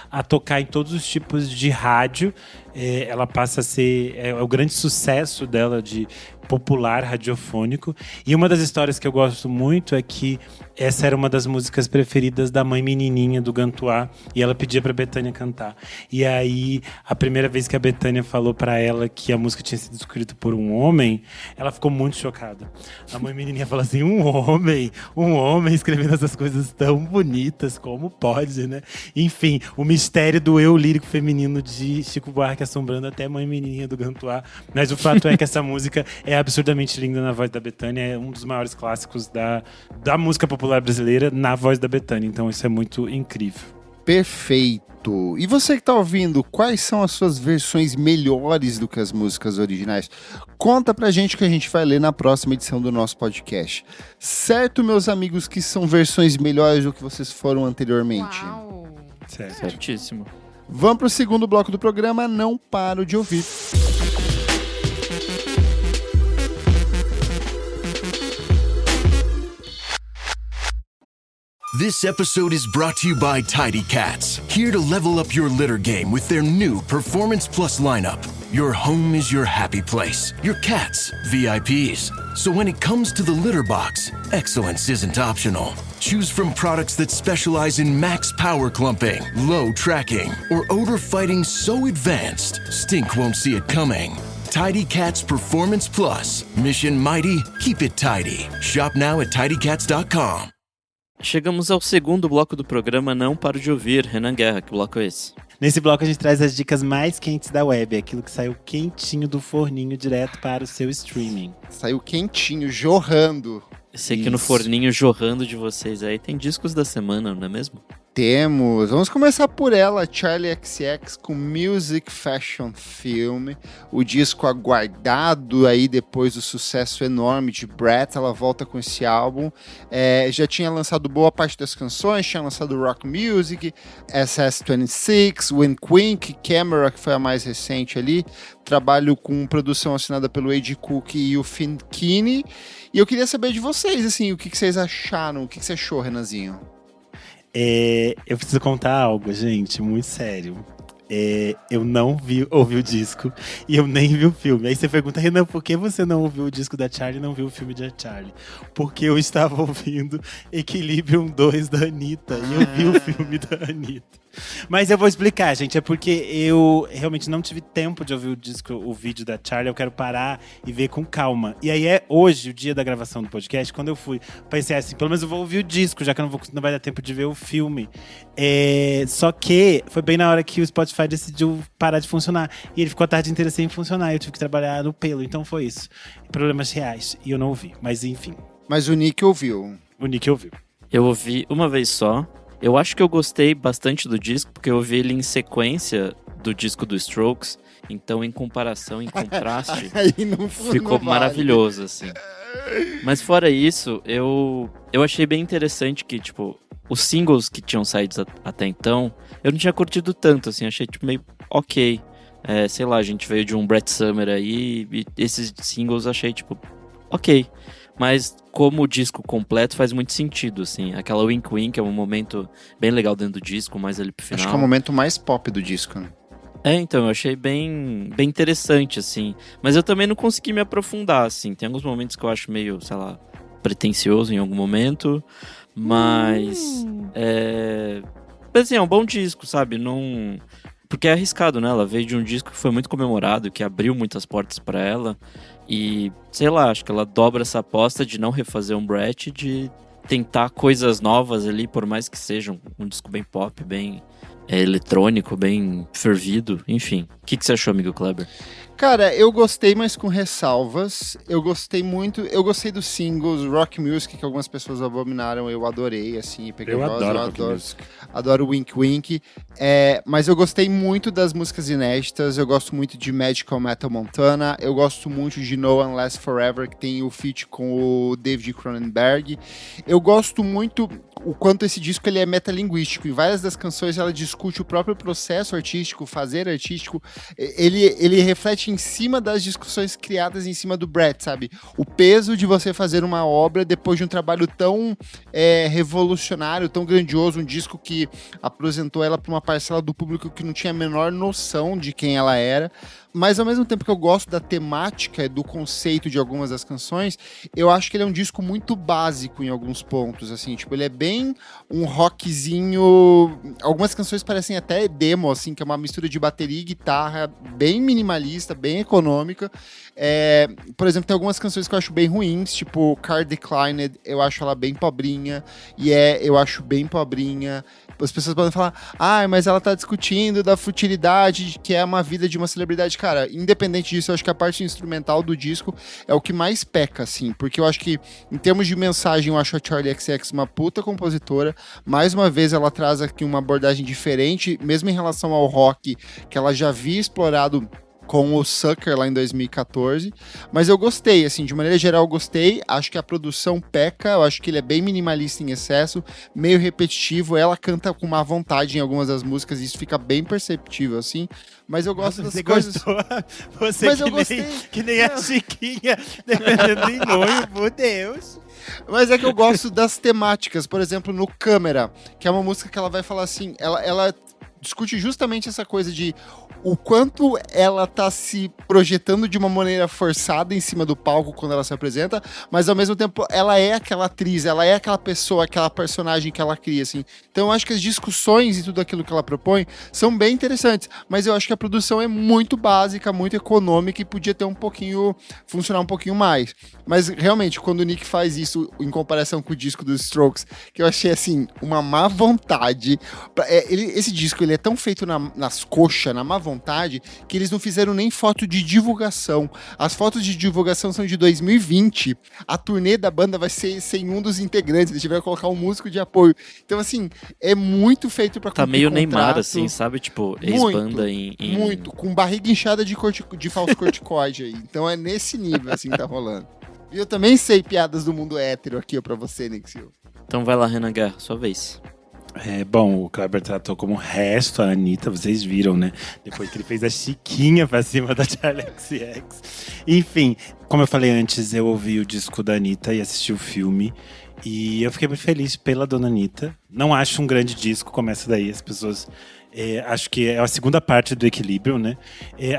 a tocar em todos os tipos de rádio. Ela passa a ser o grande sucesso dela de popular radiofônico. E uma das histórias que eu gosto muito é que essa era uma das músicas preferidas da mãe menininha do Gantuá e ela pedia pra Bethânia cantar. E aí, a primeira vez que a Bethânia falou pra ela que a música tinha sido escrita por um homem, ela ficou muito chocada. A mãe menininha falou assim, um homem escrevendo essas coisas tão bonitas, como pode, né? Enfim, o mistério do eu lírico feminino de Chico Buarque assombrando até a mãe menininha do Gantuá. Mas o fato é que essa música é absurdamente linda na voz da Bethânia, é um dos maiores clássicos da música popular brasileira na voz da Bethânia, então isso é muito incrível. Perfeito! E você que tá ouvindo, quais são as suas versões melhores do que as músicas originais? Conta pra gente que a gente vai ler na próxima edição do nosso podcast. Certo, meus amigos, que são versões melhores do que vocês foram anteriormente? Uau! Certíssimo. Vamos pro segundo bloco do programa, Não Paro de Ouvir. This episode is brought to you by Tidy Cats, here to level up your litter game with their new Performance Plus lineup. Your home is your happy place, your cats, VIPs. So when it comes to the litter box, excellence isn't optional. Choose from products that specialize in max power clumping, low tracking, or odor fighting so advanced, stink won't see it coming. Tidy Cats Performance Plus. Mission mighty, keep it tidy. Shop now at tidycats.com. Chegamos ao segundo bloco do programa Não Paro de Ouvir. Renan Guerra, que bloco é esse? Nesse bloco a gente traz as dicas mais quentes da web, aquilo que saiu quentinho do forninho direto para o seu streaming. Saiu quentinho, jorrando. Eu sei que no forninho jorrando de vocês aí tem discos da semana, não é mesmo? Temos. Vamos começar por ela, Charli XCX com Music Fashion Film, o disco aguardado aí depois do sucesso enorme de Brat. Ela volta com esse álbum. Já tinha lançado boa parte das canções, tinha lançado Rock Music, SS26, Wink Wink, Camera, que foi a mais recente ali. Trabalho com produção assinada pelo A.G. Cook e o Finn Keane. E eu queria saber de vocês, assim, o que vocês acharam, o que você achou, Renanzinho? Eu preciso contar algo, gente, muito sério. Eu não ouvi o disco e eu nem vi o filme. Aí você pergunta, Renan, por que você não ouviu o disco da Charli e não viu o filme da Charli? Porque eu estava ouvindo Equilibrium 2 da Anitta e eu vi o filme da Anitta. Mas eu vou explicar, gente. É porque eu realmente não tive tempo de ouvir o vídeo da Charli. Eu quero parar e ver com calma. E aí hoje, o dia da gravação do podcast, quando eu fui, pensei assim, pelo menos eu vou ouvir o disco, já que não vai dar tempo de ver o filme. Só que foi bem na hora que o Spotify decidiu parar de funcionar. E ele ficou a tarde inteira sem funcionar. Eu tive que trabalhar no pelo, então foi isso. Problemas reais. E eu não ouvi, mas enfim. Mas o Nick ouviu. O Nick ouviu. Eu ouvi uma vez só. Eu acho que eu gostei bastante do disco, porque eu ouvi ele em sequência do disco do Strokes. Então, em comparação, em contraste, ficou maravilhoso, assim. Mas fora isso, eu achei bem interessante que, tipo, os singles que tinham saído até então, eu não tinha curtido tanto, assim. Achei, tipo, meio ok. Sei lá, a gente veio de um Brett Summer aí, e esses singles achei, tipo, ok. Mas como o disco completo faz muito sentido, assim. Aquela Wink Wink é um momento bem legal dentro do disco, mais ali pro final. Acho que é o momento mais pop do disco, né? Então, eu achei bem interessante, assim. Mas eu também não consegui me aprofundar, assim. Tem alguns momentos que eu acho meio, sei lá, pretencioso em algum momento. Mas assim, é um bom disco, sabe? Não... Porque é arriscado, né? Ela veio de um disco que foi muito comemorado, que abriu muitas portas pra ela. E, sei lá, acho que ela dobra essa aposta de não refazer um Brett, de tentar coisas novas ali, por mais que seja um disco bem pop, bem eletrônico, bem fervido, enfim. O que você achou, amigo Kleber? Cara, eu gostei, mas com ressalvas. Eu gostei muito. Eu gostei dos singles, Rock Music, que algumas pessoas abominaram. Eu adorei, assim. Eu adoro Wink Wink. Mas eu gostei muito das músicas inéditas. Eu gosto muito de Magical Metal Montana. Eu gosto muito de No One Lasts Forever, que tem o feat com o David Cronenberg. Eu gosto muito o quanto esse disco ele é metalinguístico. Em várias das canções ela discute o próprio processo artístico, fazer artístico. Ele reflete em cima das discussões criadas em cima do Brett, sabe? O peso de você fazer uma obra depois de um trabalho tão revolucionário, tão grandioso, um disco que apresentou ela para uma parcela do público que não tinha a menor noção de quem ela era. Mas ao mesmo tempo que eu gosto da temática, do conceito de algumas das canções, eu acho que ele é um disco muito básico em alguns pontos, assim, tipo, ele é bem um rockzinho, algumas canções parecem até demo, assim, que é uma mistura de bateria e guitarra, bem minimalista, bem econômica. Por exemplo, tem algumas canções que eu acho bem ruins, tipo Car Declined, eu acho ela bem pobrinha, eu acho bem pobrinha. As pessoas podem falar, mas ela tá discutindo da futilidade que é uma vida de uma celebridade. Cara, independente disso, eu acho que a parte instrumental do disco é o que mais peca, assim, porque eu acho que, em termos de mensagem, eu acho a Charli XCX uma puta compositora. Mais uma vez, ela traz aqui uma abordagem diferente, mesmo em relação ao rock, que ela já havia explorado com o Sucker lá em 2014, mas eu gostei, assim, de maneira geral eu gostei, acho que a produção peca, eu acho que ele é bem minimalista em excesso, meio repetitivo, ela canta com má vontade em algumas das músicas, e isso fica bem perceptível, assim, mas eu gosto das coisas... Gostou? Você mas que eu gostei. Que nem a Chiquinha, dependendo do noivo, por Deus. Mas é que eu gosto das temáticas, por exemplo, no Câmera, que é uma música que ela vai falar assim, ela discute justamente essa coisa de o quanto ela tá se projetando de uma maneira forçada em cima do palco quando ela se apresenta, mas ao mesmo tempo ela é aquela atriz, ela é aquela pessoa, aquela personagem que ela cria, assim. Então eu acho que as discussões e tudo aquilo que ela propõe são bem interessantes, mas eu acho que a produção é muito básica, muito econômica e podia ter funcionar um pouquinho mais. Mas realmente, quando o Nick faz isso em comparação com o disco dos Strokes, que eu achei, assim, uma má vontade, esse disco ele é tão feito nas coxas, na má vontade, que eles não fizeram nem foto de divulgação. As fotos de divulgação são de 2020. A turnê da banda vai ser sem um dos integrantes. Eles tiveram que colocar um músico de apoio. Então, assim, é muito feito pra cumprir meio contrato. Neymar, assim, sabe? Tipo, ex-banda em... Muito. Com barriga inchada de falso corticoide aí. Então é nesse nível, assim, que tá rolando. E eu também sei piadas do mundo hétero aqui, ó, pra você, Nick Silva. Então vai lá, Renan Guerra, sua vez. Bom, o Kleber tratou como resto a Anitta, vocês viram, né? Depois que ele fez a Chiquinha pra cima da Charli XCX. Enfim, como eu falei antes, eu ouvi o disco da Anitta e assisti o filme. E eu fiquei muito feliz pela dona Anitta. Não acho um grande disco, começa daí. As pessoas... acho que é a segunda parte do Equilibrium, né?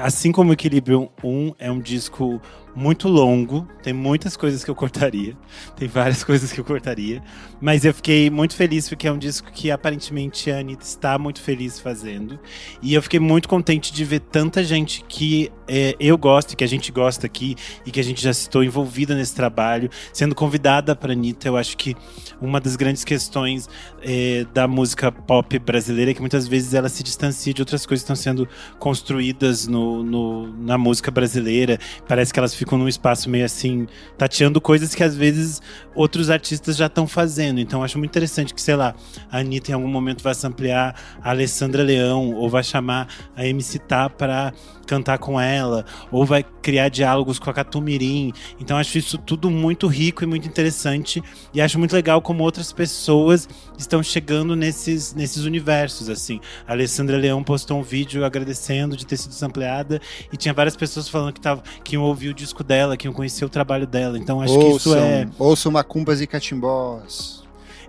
Assim como o Equilibrium 1 é um disco muito longo, tem muitas coisas que eu cortaria, tem várias coisas que eu cortaria, mas eu fiquei muito feliz porque é um disco que aparentemente a Anitta está muito feliz fazendo, e eu fiquei muito contente de ver tanta gente que eu gosto, que a gente gosta aqui, e que a gente já citou envolvida nesse trabalho, sendo convidada para a Anitta. Eu acho que uma das grandes questões da música pop brasileira é que muitas vezes ela se distancia de outras coisas que estão sendo construídas na música brasileira. Parece que elas ficam num espaço meio assim, tateando coisas que às vezes outros artistas já estão fazendo. Então acho muito interessante que, sei lá, a Anitta em algum momento vai samplear a Alessandra Leão, ou vai chamar a MC Tá para cantar com ela, ou vai criar diálogos com a Catu Mirim. Então acho isso tudo muito rico e muito interessante, e acho muito legal como outras pessoas estão chegando nesses universos, assim. A Alessandra Leão postou um vídeo agradecendo de ter sido sampleada, e tinha várias pessoas falando que iam ouvir o disco dela, que iam conhecer o trabalho dela. Então acho que isso Ouçam Macumbas e Catimbós.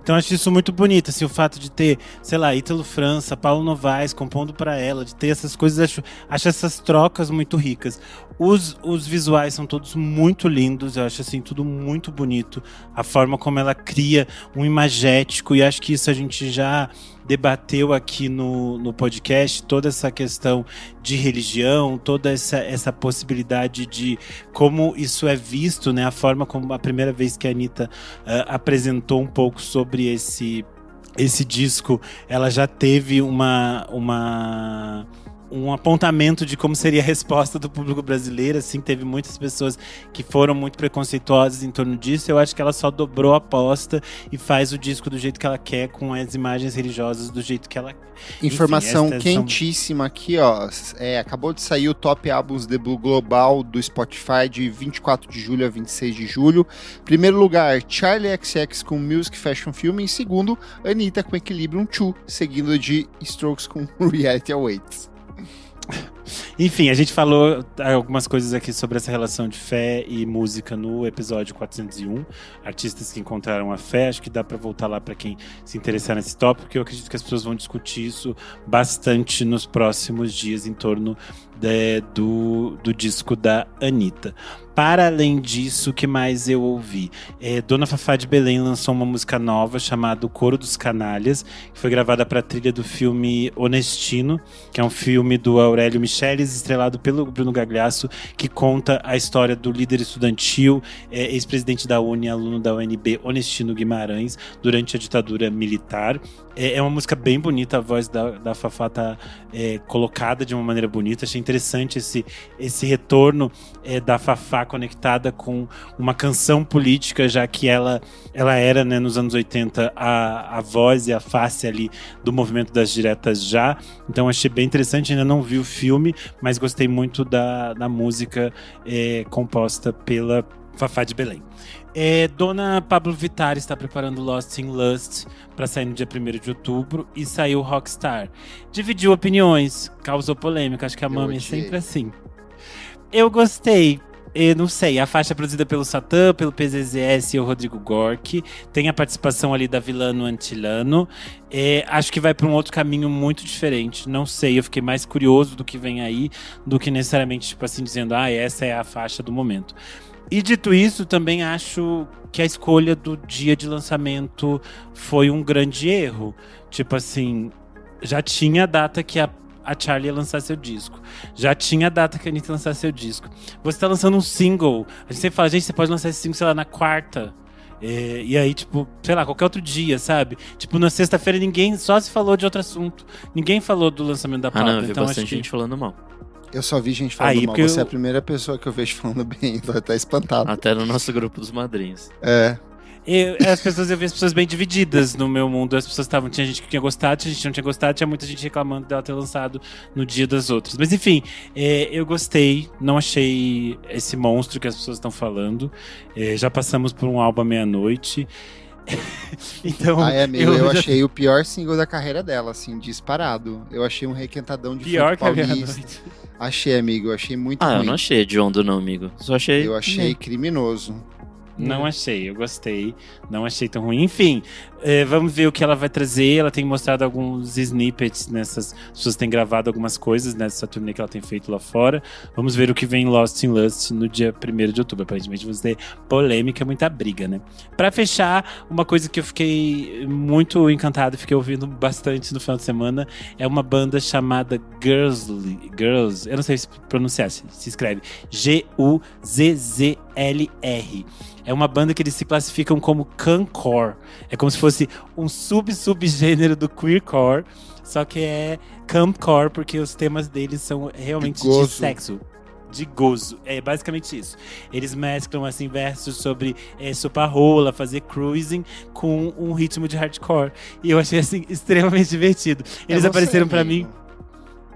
Então acho isso muito bonito, assim, o fato de ter, sei lá, Ítalo França, Paulo Novaes compondo pra ela, de ter essas coisas, acho essas trocas muito ricas. Os visuais são todos muito lindos, eu acho assim, tudo muito bonito. A forma como ela cria um imagético, e acho que isso a gente já debateu aqui no podcast, toda essa questão de religião, toda essa possibilidade de como isso é visto, né? A forma como a primeira vez que a Anitta apresentou um pouco sobre esse disco, ela já teve um apontamento de como seria a resposta do público brasileiro, assim, teve muitas pessoas que foram muito preconceituosas em torno disso. Eu acho que ela só dobrou a aposta e faz o disco do jeito que ela quer, com as imagens religiosas do jeito que ela... Informação quentíssima aqui, ó. Acabou de sair o Top Albums The Blue Global do Spotify de 24 de julho a 26 de julho. Primeiro lugar, Charli XCX com Music Fashion Film. Em segundo, Anitta com Equilibrium 2, seguindo de Strokes com Reality Awaits. Enfim, a gente falou algumas coisas aqui sobre essa relação de fé e música no episódio 401, artistas que encontraram a fé. Acho que dá para voltar lá para quem se interessar nesse tópico, porque eu acredito que as pessoas vão discutir isso bastante nos próximos dias em torno do disco da Anitta. Para além disso, o que mais eu ouvi? Dona Fafá de Belém lançou uma música nova chamada O Coro dos Canalhas, que foi gravada para a trilha do filme Honestino, que é um filme do Aurélio Michelis, estrelado pelo Bruno Gagliasso, que conta a história do líder estudantil, ex-presidente da UNE, aluno da UNB, Honestino Guimarães, durante a ditadura militar. É uma música bem bonita, a voz da Fafá tá colocada de uma maneira bonita. Achei interessante esse retorno da Fafá conectada com uma canção política, já que ela era, né, nos anos 80 a voz e a face ali do movimento das diretas já. Então achei bem interessante, ainda não vi o filme, mas gostei muito da música composta pela Fafá de Belém. Dona Pablo Vittar está preparando Lost in Lust para sair no dia 1º de outubro e saiu Rockstar. Dividiu opiniões, causou polêmica, acho que a Mami é sempre assim. Eu gostei. Não sei, a faixa é produzida pelo Satã, pelo PZZS e o Rodrigo Gork. Tem a participação ali da Vilano Antilano. Acho que vai para um outro caminho muito diferente. Não sei, eu fiquei mais curioso do que vem aí do que necessariamente, tipo assim, dizendo essa é a faixa do momento. E dito isso, também acho que a escolha do dia de lançamento foi um grande erro. Tipo assim, já tinha a data que a Charli ia lançar seu disco. Já tinha a data que a Anitta ia lançar seu disco. Você tá lançando um single. A gente sempre fala, gente, você pode lançar esse single, sei lá, na quarta. E aí, tipo, sei lá, qualquer outro dia, sabe? Tipo, na sexta-feira ninguém só se falou de outro assunto. Ninguém falou do lançamento da Pablo. Não, eu vi bastante gente falando mal. Eu só vi gente falando mal. Você é a primeira pessoa que eu vejo falando bem. Tô até espantado. Até no nosso grupo dos madrinhos. Eu vi as pessoas bem divididas no meu mundo. As pessoas tinha gente que tinha gostado, tinha gente que não tinha gostado, tinha muita gente reclamando dela ter lançado no dia das outras. Mas enfim, eu gostei, não achei esse monstro que as pessoas estão falando. Já passamos por um álbum à meia-noite. Então, amigo, eu achei o pior single da carreira dela, assim, disparado. Eu achei um requentadão de pior que paulista. Achei, amigo, eu achei muito ruim. Eu não achei hediondo não, amigo. Só achei... Eu achei criminoso. Não achei, eu gostei. Não achei tão ruim. Enfim, vamos ver o que ela vai trazer. Ela tem mostrado alguns snippets nessas... As pessoas têm gravado algumas coisas nessa turnê que ela tem feito lá fora. Vamos ver o que vem em Lost in Lust no dia 1º de outubro. Aparentemente vamos ter polêmica, muita briga, né? Pra fechar, uma coisa que eu fiquei muito encantado, fiquei ouvindo bastante no final de semana, é uma banda chamada Girls. Eu não sei se pronunciar, se escreve Guzzlr. É uma banda que eles se classificam como Cancore. É como se fosse um subgênero do queercore, só que é campcore, porque os temas deles são realmente de sexo. De gozo, é basicamente isso. Eles mesclam assim versos sobre chupar rola, fazer cruising com um ritmo de hardcore. E eu achei assim extremamente divertido. Eles apareceram pra mim.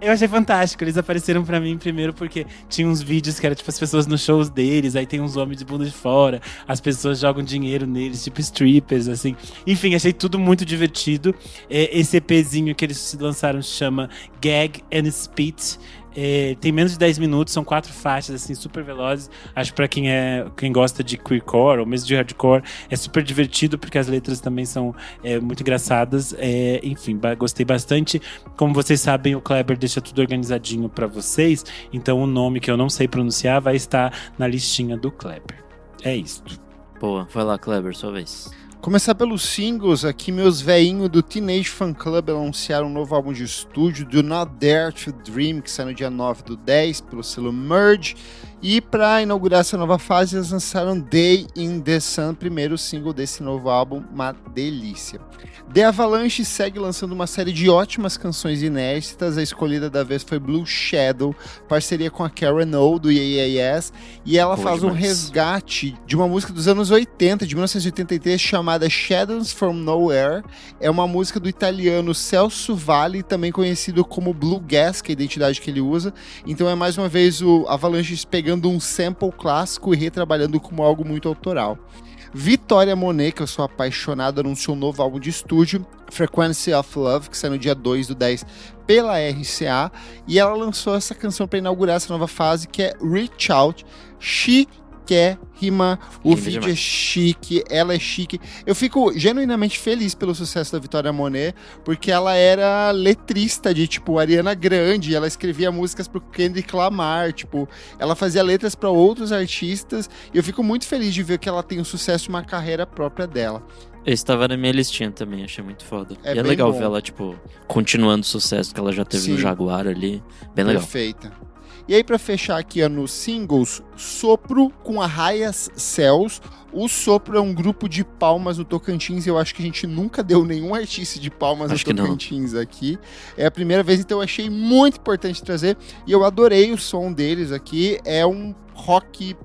Eu achei fantástico, eles apareceram pra mim primeiro porque tinha uns vídeos que era tipo as pessoas nos shows deles, aí tem uns homens de bunda de fora, as pessoas jogam dinheiro neles, tipo strippers, assim. Enfim, achei tudo muito divertido. Esse EPzinho que eles lançaram se chama Gag and Spit. Tem menos de 10 minutos, são 4 faixas, assim, super velozes. Acho que pra quem gosta de queercore ou mesmo de hardcore, é super divertido, porque as letras também são muito engraçadas. Enfim, gostei bastante. Como vocês sabem, o Kleber deixa tudo organizadinho pra vocês, então o nome que eu não sei pronunciar vai estar na listinha do Kleber. É isso. Boa, vai lá, Kleber, sua vez. Começar pelos singles, aqui meus veinhos do Teenage Fan Club anunciaram um novo álbum de estúdio, Do Not Dare to Dream, que sai no dia 9/10 pelo selo Merge. E para inaugurar essa nova fase, eles lançaram Day in the Sun, primeiro single desse novo álbum, uma delícia. The Avalanche segue lançando uma série de ótimas canções inéditas. A escolhida da vez foi Blue Shadow, parceria com a Karen O, do YYS, e ela faz um resgate de uma música dos anos 80, de 1983, chamada Shadows from Nowhere. É uma música do italiano Celso Valli, também conhecido como Blue Gas, que é a identidade que ele usa. Então é mais uma vez o Avalanche pegando um sample clássico e retrabalhando como algo muito autoral. Vitória Monet, que eu sou apaixonado, anunciou um novo álbum de estúdio, Frequency of Love, que sai no dia 2/10 pela RCA, e ela lançou essa canção para inaugurar essa nova fase, que é Reach Out. Chiquérrima, o vídeo é chique, ela é chique. Eu fico genuinamente feliz pelo sucesso da Vitória Monet, porque ela era letrista de, tipo, Ariana Grande, ela escrevia músicas pro Kendrick Lamar, tipo, ela fazia letras para outros artistas, e eu fico muito feliz de ver que ela tem um sucesso e uma carreira própria dela. Eu estava na minha listinha também, achei muito foda. E é legal ver ela, tipo, continuando o sucesso que ela já teve no Jaguar ali, bem legal. Perfeita. E aí, pra fechar aqui nos singles, Sopro com Arraias Céus. O Sopro é um grupo de palmas no Tocantins. Eu acho que a gente nunca deu nenhum artista de palmas no Tocantins aqui. É a primeira vez, então eu achei muito importante trazer. E eu adorei o som deles aqui. É um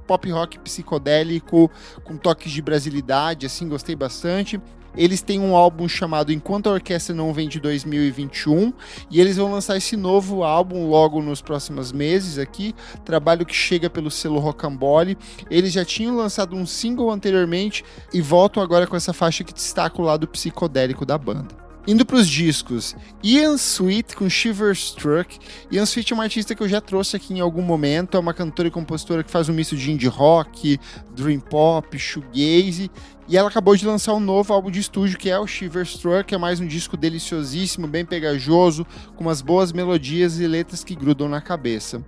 pop rock psicodélico, com toques de brasilidade, assim, gostei bastante. Eles têm um álbum chamado Enquanto a Orquestra Não Vem, de 2021, e eles vão lançar esse novo álbum logo nos próximos meses aqui, trabalho que chega pelo selo Rocambole. Eles já tinham lançado um single anteriormente e voltam agora com essa faixa que destaca o lado psicodélico da banda. Indo para os discos, Ian Sweet com Shiverstruck. Ian Sweet é uma artista que eu já trouxe aqui em algum momento, é uma cantora e compositora que faz um misto de indie rock, dream pop, shoegaze, e ela acabou de lançar um novo álbum de estúdio que é o Shiverstruck, que é mais um disco deliciosíssimo, bem pegajoso, com umas boas melodias e letras que grudam na cabeça.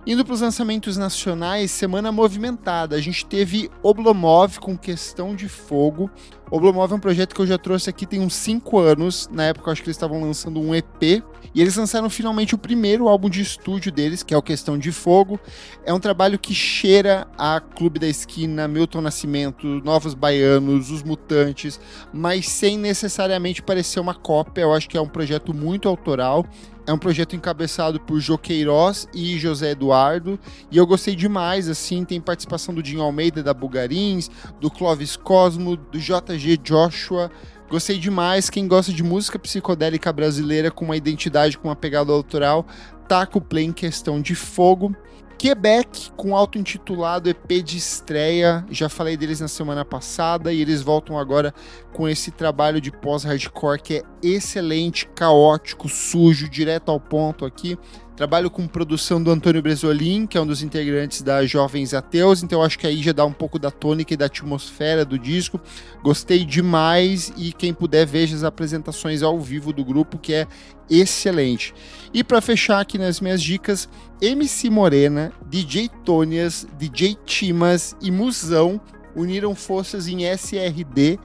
Indo para os lançamentos nacionais, semana movimentada. A gente teve Oblomov com Questão de Fogo. Oblomov é um projeto que eu já trouxe aqui tem uns 5 anos. Na época eu acho que eles estavam lançando um EP. E eles lançaram finalmente o primeiro álbum de estúdio deles, que é o Questão de Fogo. É um trabalho que cheira a Clube da Esquina, Milton Nascimento, Novos Baianos, Os Mutantes, mas sem necessariamente parecer uma cópia. Eu acho que é um projeto muito autoral. É um projeto encabeçado por Jô Queiroz e José Eduardo, e eu gostei demais, assim, tem participação do Dinho Almeida, da Bugarins, do Clóvis Cosmo, do JG Joshua. Gostei demais. Quem gosta de música psicodélica brasileira com uma identidade, com uma pegada autoral, taca o play em Questão de Fogo. Quebec, com auto-intitulado EP de estreia, já falei deles na semana passada, e eles voltam agora com esse trabalho de pós-hardcore que é excelente, caótico, sujo, direto ao ponto aqui. Trabalho com produção do Antônio Bresolin, que é um dos integrantes da Jovens Ateus, então acho que aí já dá um pouco da tônica e da atmosfera do disco. Gostei demais, e quem puder veja as apresentações ao vivo do grupo, que é excelente. E para fechar aqui nas minhas dicas, MC Morena, DJ Tônias, DJ Timas e Musão uniram forças em SRD,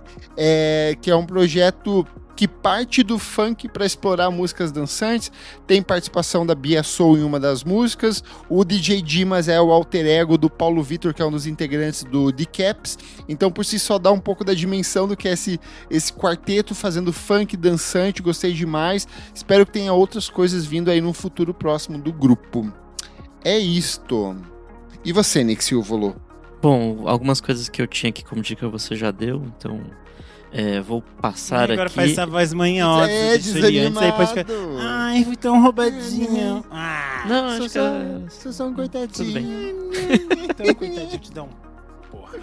que é um projeto que parte do funk para explorar músicas dançantes. Tem participação da Bia Soul em uma das músicas. O DJ Dimas é o alter ego do Paulo Vitor, que é um dos integrantes do The Caps. Então, por si só, dá um pouco da dimensão do que é esse quarteto fazendo funk dançante. Gostei demais. Espero que tenha outras coisas vindo aí no futuro próximo do grupo. É isto. E você, Nick Silvolo? Bom, algumas coisas que eu tinha aqui como dica você já deu, então... vou passar agora aqui. Faz essa voz manhosa. Desanimado. Aí pode ficar, ai, fui tão roubadinha. Não, acho que Vocês são coitadinhos. Então, coitadinho, te dá um... Porra.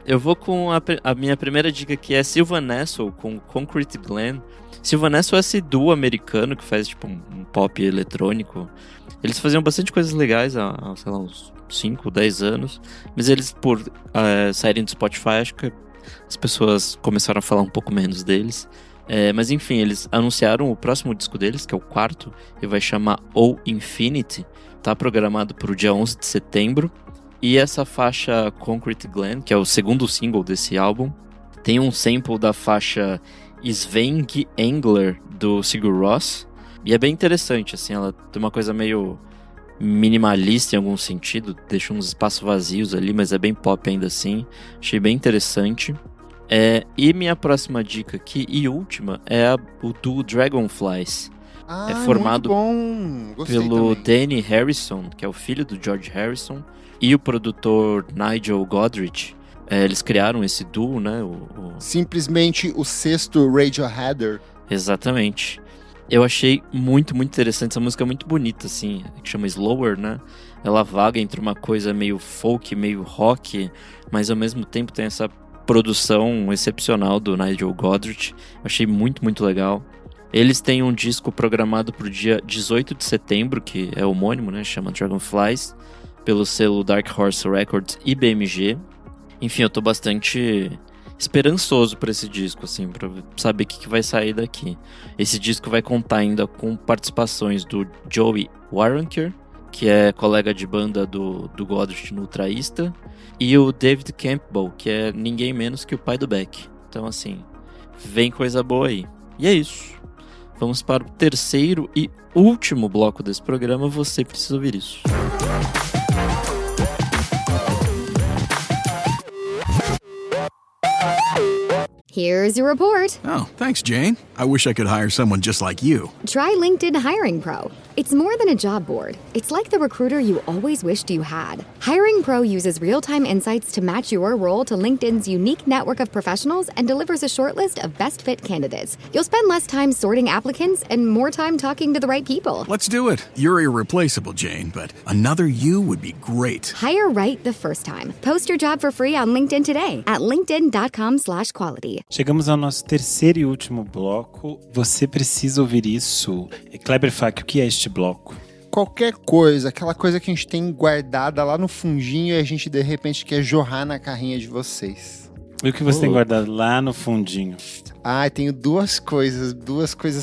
Eu vou com a minha primeira dica, que é Sylvan-Esso com Concrete Glen. Sylvan-Esso é esse duo americano que faz tipo um pop eletrônico. Eles faziam bastante coisas legais há sei lá, uns 5, 10 anos. Mas eles, por saírem do Spotify, acho que as pessoas começaram a falar um pouco menos deles. Mas enfim, eles anunciaram o próximo disco deles, que é o 4º, e vai chamar O Infinity. Tá programado para o dia 11 de setembro. E essa faixa Concrete Glen, que é o segundo single desse álbum, tem um sample da faixa Sveng Engler, do Sigur Rós. E é bem interessante, assim, ela tem uma coisa meio minimalista em algum sentido, deixa uns espaços vazios ali, mas é bem pop ainda assim. Achei bem interessante. E minha próxima dica aqui, e última, é o do Dragonflies. É formado pelo Danny Harrison, que é o filho do George Harrison, e o produtor Nigel Godrich. Eles criaram esse duo, né? Simplesmente o sexto Radioheader. Exatamente. Eu achei muito, muito interessante. Essa música é muito bonita, assim, que chama Slower, né? Ela vaga entre uma coisa meio folk, meio rock, mas ao mesmo tempo tem essa produção excepcional do Nigel Godrich. Eu achei muito, muito legal. Eles têm um disco programado para o dia 18 de setembro, que é homônimo, né? Chama Dragonflies, pelo selo Dark Horse Records e BMG. Enfim, eu tô bastante esperançoso para esse disco, assim, para saber o que vai sair daqui. Esse disco vai contar ainda com participações do Joey Waronker, que é colega de banda do Godrich no Ultraísta, e o David Campbell, que é ninguém menos que o pai do Beck. Então, assim, vem coisa boa aí. E é isso. Vamos para o terceiro e último bloco desse programa. Você precisa ouvir isso. Here's your report. Oh, thanks, Jane. I wish I could hire someone just like you. Try LinkedIn Hiring Pro. It's more than a job board. It's like the recruiter you always wished you had. Hiring Pro uses real-time insights to match your role to LinkedIn's unique network of professionals and delivers a short list of best fit candidates. You'll spend less time sorting applicants and more time talking to the right people. Let's do it. You're irreplaceable, Jane, but another you would be great. Hire right the first time. Post your job for free on LinkedIn today at linkedin.com/quality. Chegamos ao nosso terceiro e último bloco. Você precisa ouvir isso. Kleber Fak, o que é este bloco? Qualquer coisa, aquela coisa que a gente tem guardada lá no fundinho e a gente de repente quer jorrar na carrinha de vocês. E o que você tem guardado lá no fundinho? Tenho duas coisas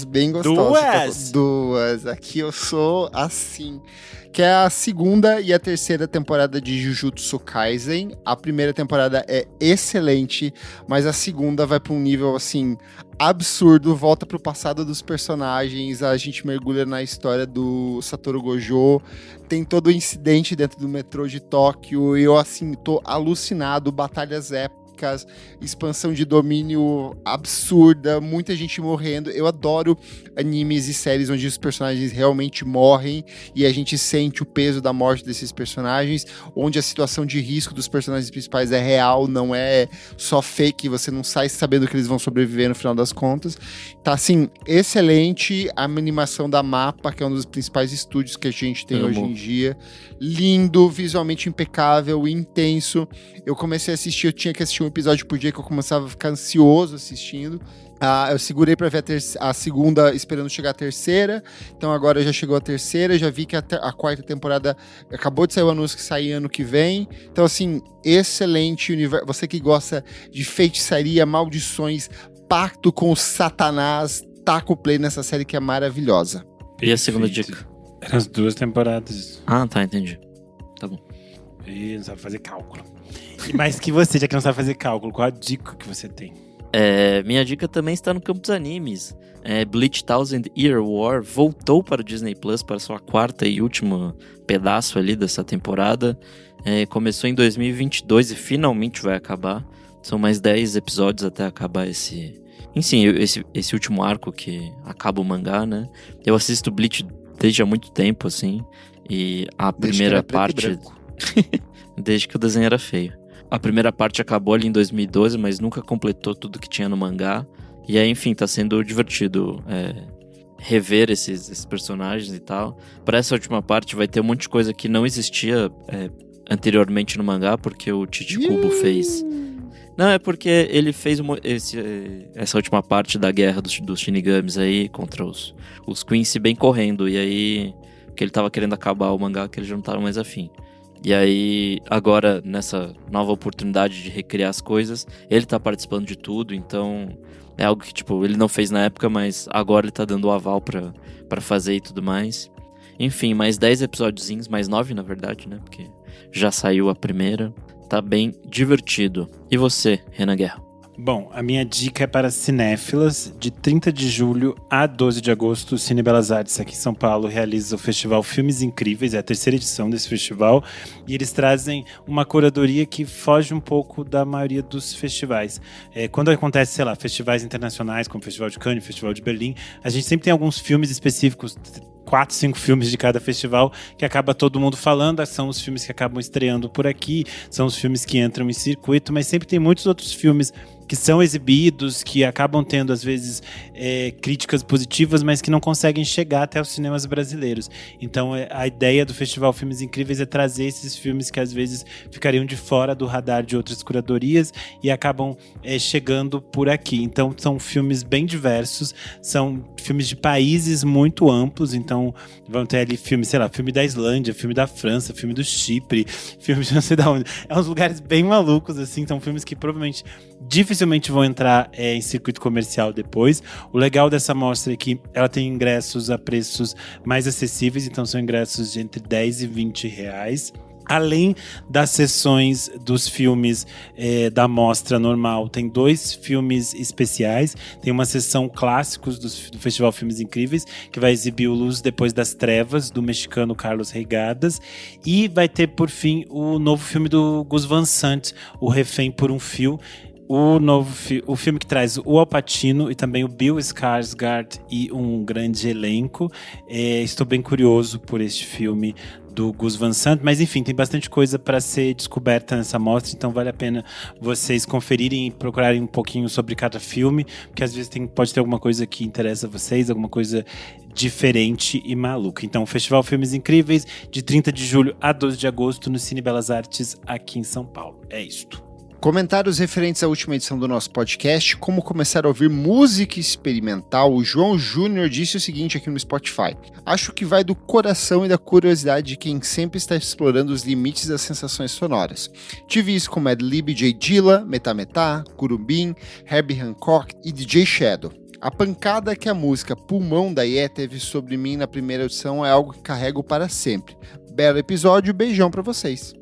bem gostosas. Duas. Aqui eu sou assim. Que é a segunda e a terceira temporada de Jujutsu Kaisen. A primeira temporada é excelente, mas a segunda vai para um nível, assim, absurdo. Volta pro passado dos personagens, a gente mergulha na história do Satoru Gojo. Tem todo o incidente dentro do metrô de Tóquio. E eu, assim, tô alucinado. Batalhas épicas. Expansão de domínio absurda, muita gente morrendo. Eu adoro animes e séries onde os personagens realmente morrem e a gente sente o peso da morte desses personagens, onde a situação de risco dos personagens principais é real, não é só fake, você não sai sabendo que eles vão sobreviver no final das contas. Tá, assim, excelente. A animação da MAPPA, que é um dos principais estúdios que a gente tem hoje em dia. Lindo, visualmente impecável, intenso. Eu comecei a assistir, eu tinha que assistir um episódio por dia, que eu começava a ficar ansioso assistindo. Eu segurei pra ver a segunda, esperando chegar a terceira. Então agora já chegou a terceira. Já vi que a quarta temporada acabou de sair o anúncio que sai ano que vem. Então, assim, excelente universo. Você que gosta de feitiçaria, maldições, pacto com o Satanás, taca o play nessa série que é maravilhosa. E a segunda dica? Eram as 2 temporadas. Ah, tá, entendi. Tá bom. E não sabe fazer cálculo. Mas que você, já que não sabe fazer cálculo, qual a dica que você tem? Minha dica também está no campo dos animes. Bleach Thousand Year War voltou para o Disney Plus para sua quarta e última pedaço ali dessa temporada. Começou em 2022 e finalmente vai acabar. São mais 10 episódios até acabar esse último arco que acaba o mangá, né? Eu assisto Bleach desde há muito tempo, assim. E a primeira parte... Desde que o desenho era feio. A primeira parte acabou ali em 2012, mas nunca completou tudo que tinha no mangá. E aí, enfim, tá sendo divertido rever esses personagens e tal. Para essa última parte vai ter um monte de coisa que não existia anteriormente no mangá, porque o Chichikubo fez... Não, é porque ele fez essa última parte da guerra dos Shinigamis aí contra os Quincy bem correndo. E aí, que ele tava querendo acabar o mangá, que eles já não estavam mais afim. E aí, agora, nessa nova oportunidade de recriar as coisas, ele tá participando de tudo, então é algo que, tipo, ele não fez na época, mas agora ele tá dando o aval pra fazer e tudo mais. Enfim, mais 10 episódiozinhos, mais 9 na verdade, né, porque já saiu a primeira. Tá bem divertido. E você, Renan Guerra? Bom, a minha dica é para cinéfilas. De 30 de julho a 12 de agosto, o Cine Belas Artes aqui em São Paulo realiza o festival Filmes Incríveis, é a terceira edição desse festival, e eles trazem uma curadoria que foge um pouco da maioria dos festivais. Quando acontece, sei lá, festivais internacionais, como o Festival de Cannes, o Festival de Berlim, a gente sempre tem alguns filmes específicos, 4, 5 filmes de cada festival, que acaba todo mundo falando, são os filmes que acabam estreando por aqui, são os filmes que entram em circuito, mas sempre tem muitos outros filmes que são exibidos, que acabam tendo, às vezes, críticas positivas, mas que não conseguem chegar até os cinemas brasileiros. Então, a ideia do Festival Filmes Incríveis é trazer esses filmes que, às vezes, ficariam de fora do radar de outras curadorias e acabam chegando por aqui. Então, são filmes bem diversos, são filmes de países muito amplos, então, vão ter ali filme, sei lá, filme da Islândia, filme da França, filme do Chipre, filme de não sei de onde. É uns lugares bem malucos, assim, são filmes que provavelmente dificilmente vão entrar em circuito comercial depois. O legal dessa mostra é que ela tem ingressos a preços mais acessíveis, então são ingressos de entre 10 e 20 reais. Além das sessões dos filmes da mostra normal, tem 2 filmes especiais. Tem uma sessão clássicos do Festival Filmes Incríveis, que vai exibir o Luz Depois das Trevas, do mexicano Carlos Reigadas. E vai ter, por fim, o novo filme do Gus Van Sant, O Refém por um Fio. o filme que traz o Al Pacino e também o Bill Skarsgård e um grande elenco. Estou bem curioso por este filme do Gus Van Sant, mas enfim, tem bastante coisa para ser descoberta nessa mostra, então vale a pena vocês conferirem e procurarem um pouquinho sobre cada filme, porque às vezes pode ter alguma coisa que interessa a vocês, alguma coisa diferente e maluca. Então, o Festival Filmes Incríveis, de 30 de julho a 12 de agosto, no Cine Belas Artes, aqui em São Paulo. É isto. Comentários referentes à última edição do nosso podcast, como começar a ouvir música experimental. O João Júnior disse o seguinte aqui no Spotify: acho que vai do coração e da curiosidade de quem sempre está explorando os limites das sensações sonoras. Tive isso com Mad Lib, J Dilla, Metá Metá, Curubim, Herbie Hancock e DJ Shadow. A pancada que a música Pulmão da Ié teve sobre mim na primeira edição é algo que carrego para sempre. Belo episódio, beijão pra vocês.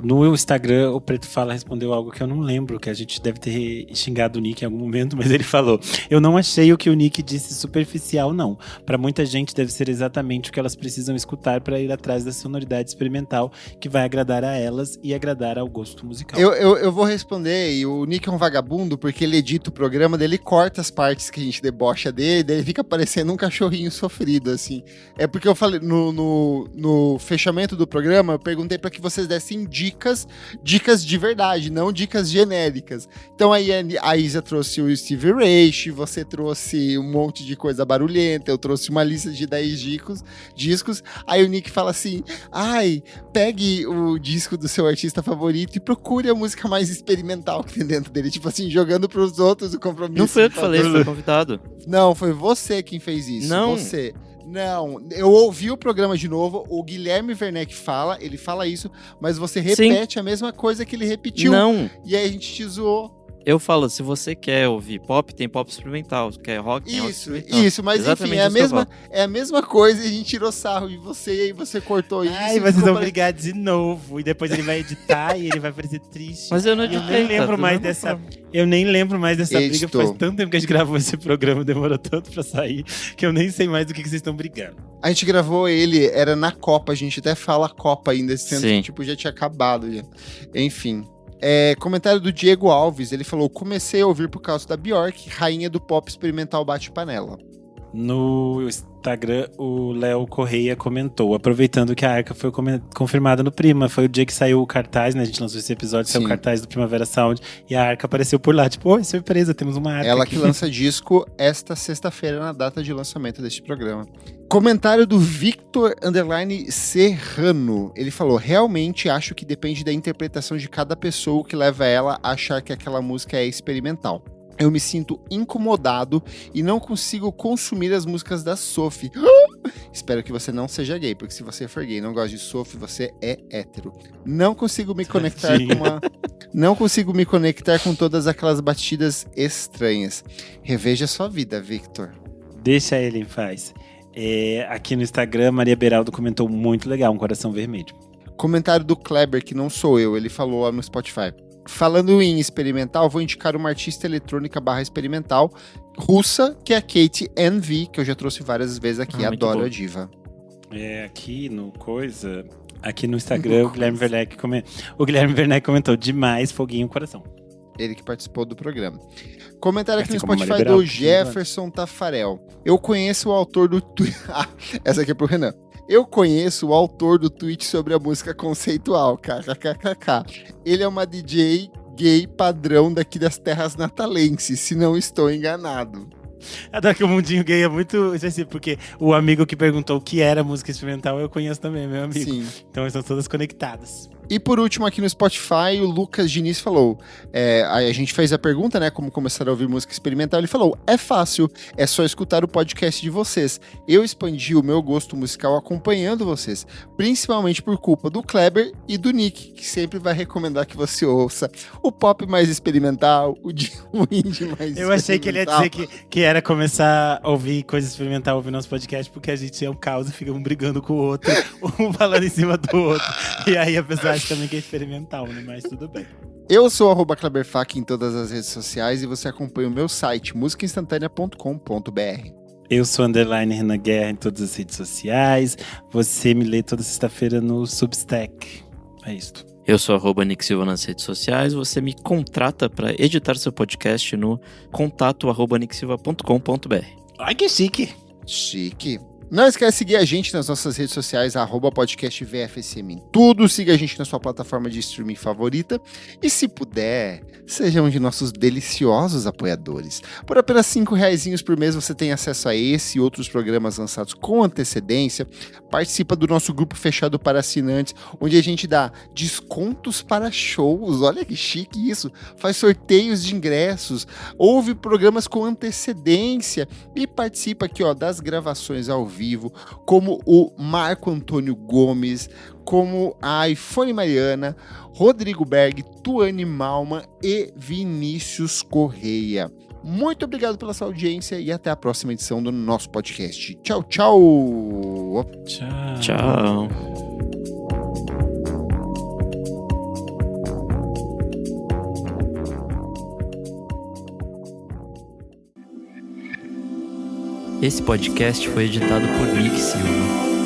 No Instagram, o Preto Fala respondeu algo que eu não lembro, que a gente deve ter xingado o Nick em algum momento, mas ele falou: eu não achei o que o Nick disse superficial, não. Para muita gente deve ser exatamente o que elas precisam escutar para ir atrás da sonoridade experimental que vai agradar a elas e agradar ao gosto musical. Eu vou responder, e o Nick é um vagabundo porque ele edita o programa dele, corta as partes que a gente debocha dele, daí ele fica parecendo um cachorrinho sofrido, assim. É porque eu falei, no fechamento do programa, eu perguntei para que vocês dessem dicas de verdade, não dicas genéricas. Então aí a Isa trouxe o Stevie Ray, você trouxe um monte de coisa barulhenta, eu trouxe uma lista de 10 discos. Aí o Nick fala assim: pegue o disco do seu artista favorito e procure a música mais experimental que tem dentro dele. Tipo assim, jogando pros outros o compromisso. Não foi eu que falei, foi convidado. Não, foi você quem fez isso. Não. Você. Não, eu ouvi o programa de novo, o Guilherme Werneck ele fala isso, mas você repete a mesma coisa que ele repetiu. Não. E aí a gente te zoou. Eu falo, se você quer ouvir pop, tem pop experimental. Se quer rock, tem rock experimental. Isso, mas exatamente, enfim, é a mesma coisa e a gente tirou sarro de você e aí você cortou isso. Ai, vocês vão brigar de novo. E depois ele vai editar e ele vai parecer triste. Mas eu não editei, Eu nem lembro mais dessa Editou. briga. Faz tanto tempo que a gente gravou esse programa, demorou tanto pra sair, que eu nem sei mais do que vocês estão brigando. A gente gravou ele, era na Copa, a gente até fala Copa ainda, sendo que tipo, já tinha acabado. Já. Enfim. Comentário do Diego Alves, ele falou: comecei a ouvir por causa da Bjork, rainha do pop experimental bate-panela. No Instagram, o Léo Correia comentou: aproveitando que a Arca foi confirmada no Prima, foi o dia que saiu o cartaz, né? A gente lançou esse episódio, saiu o cartaz do Primavera Sound e a Arca apareceu por lá. Tipo, oi, surpresa, temos uma Arca. Ela aqui. que lança disco esta sexta-feira, na data de lançamento deste programa. Comentário do Victor Serrano. Ele falou: realmente acho que depende da interpretação de cada pessoa, o que leva ela a achar que aquela música é experimental. Eu me sinto incomodado e não consigo consumir as músicas da Sophie. Espero que você não seja gay, porque se você for gay e não gosta de Sophie, você é hétero. Não consigo me conectar Não consigo me conectar com todas aquelas batidas estranhas. Reveja sua vida, Victor. Deixa ele em paz. Aqui no Instagram, Maria Beraldo comentou: muito legal, um coração vermelho. Comentário do Kleber, que não sou eu, ele falou lá no Spotify: falando em experimental, vou indicar uma artista eletrônica /experimental russa, que é a Kate NV, que eu já trouxe várias vezes aqui, adoro a diva. Aqui no Instagram, o Guilherme Werneck comentou: demais, foguinho, coração. Ele que participou do programa. Comentário aqui no Spotify do Jefferson Tafarel: eu conheço o autor do tweet. Essa aqui é pro Renan. Eu conheço o autor do tweet sobre a música conceitual, kkkk. Ele é uma DJ gay padrão daqui das terras natalenses, se não estou enganado. Adoro que o mundinho gay é muito específico, porque o amigo que perguntou o que era música experimental eu conheço também, meu amigo. Sim. Então estão todas conectadas. E por último, aqui no Spotify, o Lucas Diniz falou: a gente fez a pergunta, né, como começar a ouvir música experimental. Ele falou: é fácil, é só escutar o podcast de vocês. Eu expandi o meu gosto musical acompanhando vocês, principalmente por culpa do Kleber e do Nick, que sempre vai recomendar que você ouça o pop mais experimental, o indie mais Eu achei que ele ia dizer que era começar a ouvir coisa experimental, ouvir nosso podcast, porque a gente é um caos e fica um brigando com o outro, um falando em cima do outro. E aí a pessoa também que é experimental, né? Mas tudo bem. Eu sou @KleberFac em todas as redes sociais e você acompanha o meu site, musicainstantanea.com.br. Eu sou _Renan Guerra em todas as redes sociais. Você me lê toda sexta-feira no Substack. É isso. Eu sou @Nick Silva nas redes sociais. Você me contrata para editar seu podcast no contato@nicksilva.com.br. Ai, que chique! Chique. Não esquece de seguir a gente nas nossas redes sociais, @podcastvfsm em tudo. Siga a gente na sua plataforma de streaming favorita. E se puder, seja um de nossos deliciosos apoiadores. Por apenas R$5 por mês você tem acesso a esse e outros programas lançados com antecedência. Participa do nosso grupo fechado para assinantes, onde a gente dá descontos para shows. Olha que chique isso. Faz sorteios de ingressos, ouve programas com antecedência e participa aqui das gravações ao vivo, como o Marco Antônio Gomes, como a iPhone Mariana, Rodrigo Berg, Tuane Malman e Vinícius Correia. Muito obrigado pela sua audiência e até a próxima edição do nosso podcast. Tchau, tchau! Tchau! Tchau! Esse podcast foi editado por Nick Silva.